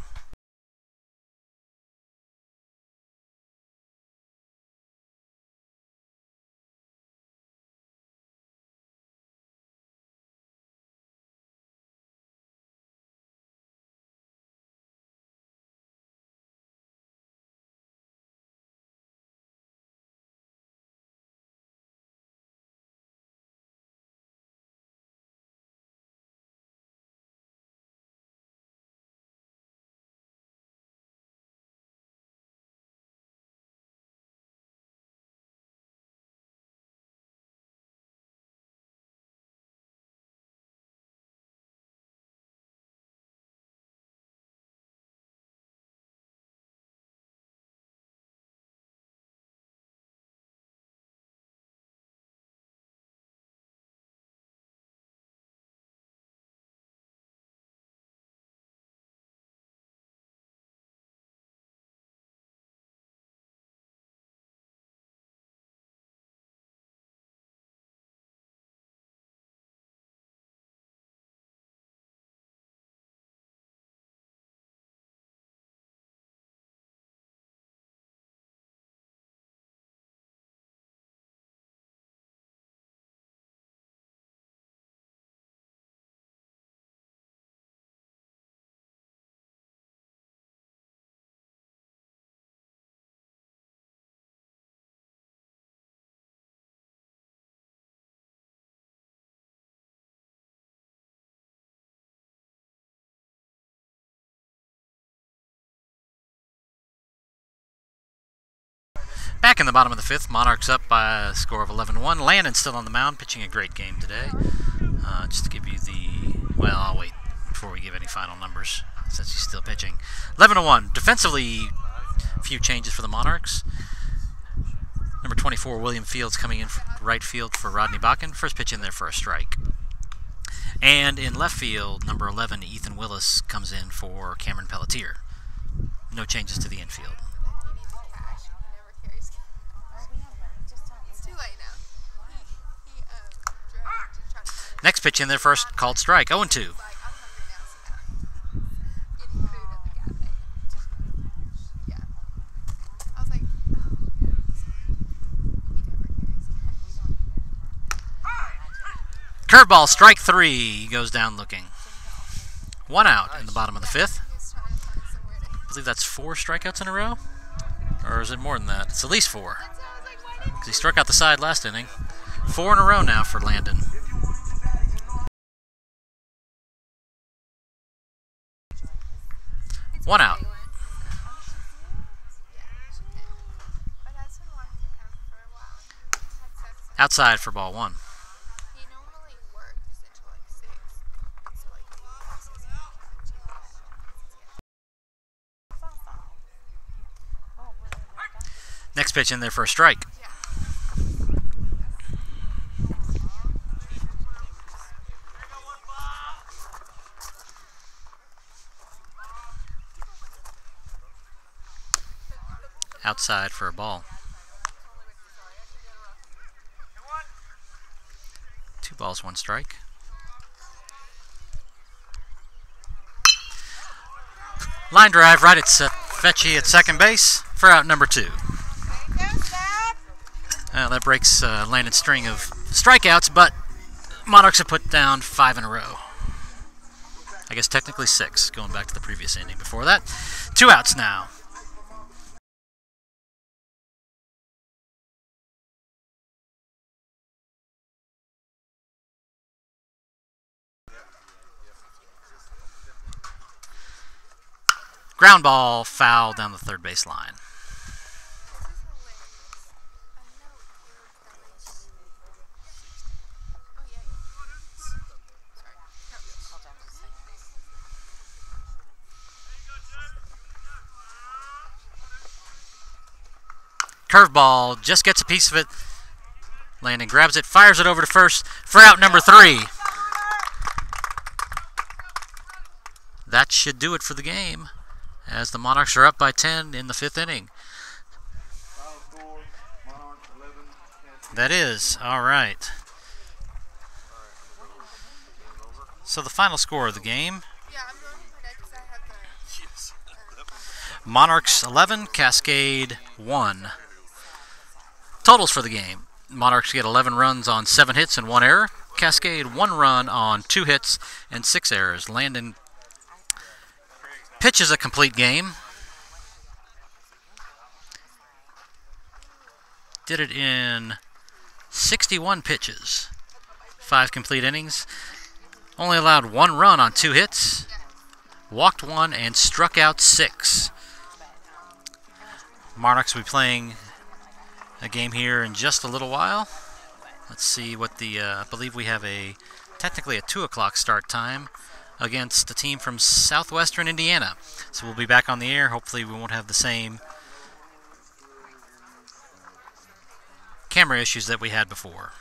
Back in the bottom of the 5th, Monarchs up by a score of 11-1. Landon still on the mound, pitching a great game today. Just to give you the... Well, I'll wait before we give any final numbers, since he's still pitching. 11-1. Defensively, a few changes for the Monarchs. Number 24, William Fields, coming in from right field for Rodney Bakken. First pitch in there for a strike. And in left field, number 11, Ethan Willis, comes in for Cameron Pelletier. No changes to the infield. Next pitch in there first, called strike, 0-2. Curveball, strike 3. He goes down looking. 1 out in the bottom of the 5th. I believe that's 4 strikeouts in a row? Or is it more than that? It's at least 4. Because he struck out the side last inning. 4 in a row now for Landon. One out. Outside for ball 1. Next pitch in there for a strike. Outside for a ball. 2 balls, 1 strike. Line drive right at Fetchy at second base for out number 2. That breaks Landon's string of strikeouts, but Monarchs have put down 5 in a row. I guess technically 6, going back to the previous inning before that. 2 outs now. Ground ball, foul down the third base line. Curveball, just gets a piece of it. Landon grabs it, fires it over to first for out number 3. That should do it for the game, as the Monarchs are up by 10 in the 5th inning. That is, all right. So the final score of the game, Yeah, I'm going to my deck because I have the... Monarchs 11, Cascade 1. Totals for the game. Monarchs get 11 runs on 7 hits and 1 error. Cascade 1 run on 2 hits and 6 errors. Landon pitches a complete game. Did it in 61 pitches. 5 complete innings. Only allowed 1 run on 2 hits. Walked 1 and struck out 6. Monarchs will be playing a game here in just a little while. Let's see what the, I believe we have technically a 2 o'clock start time against a team from southwestern Indiana. So we'll be back on the air. Hopefully we won't have the same camera issues that we had before.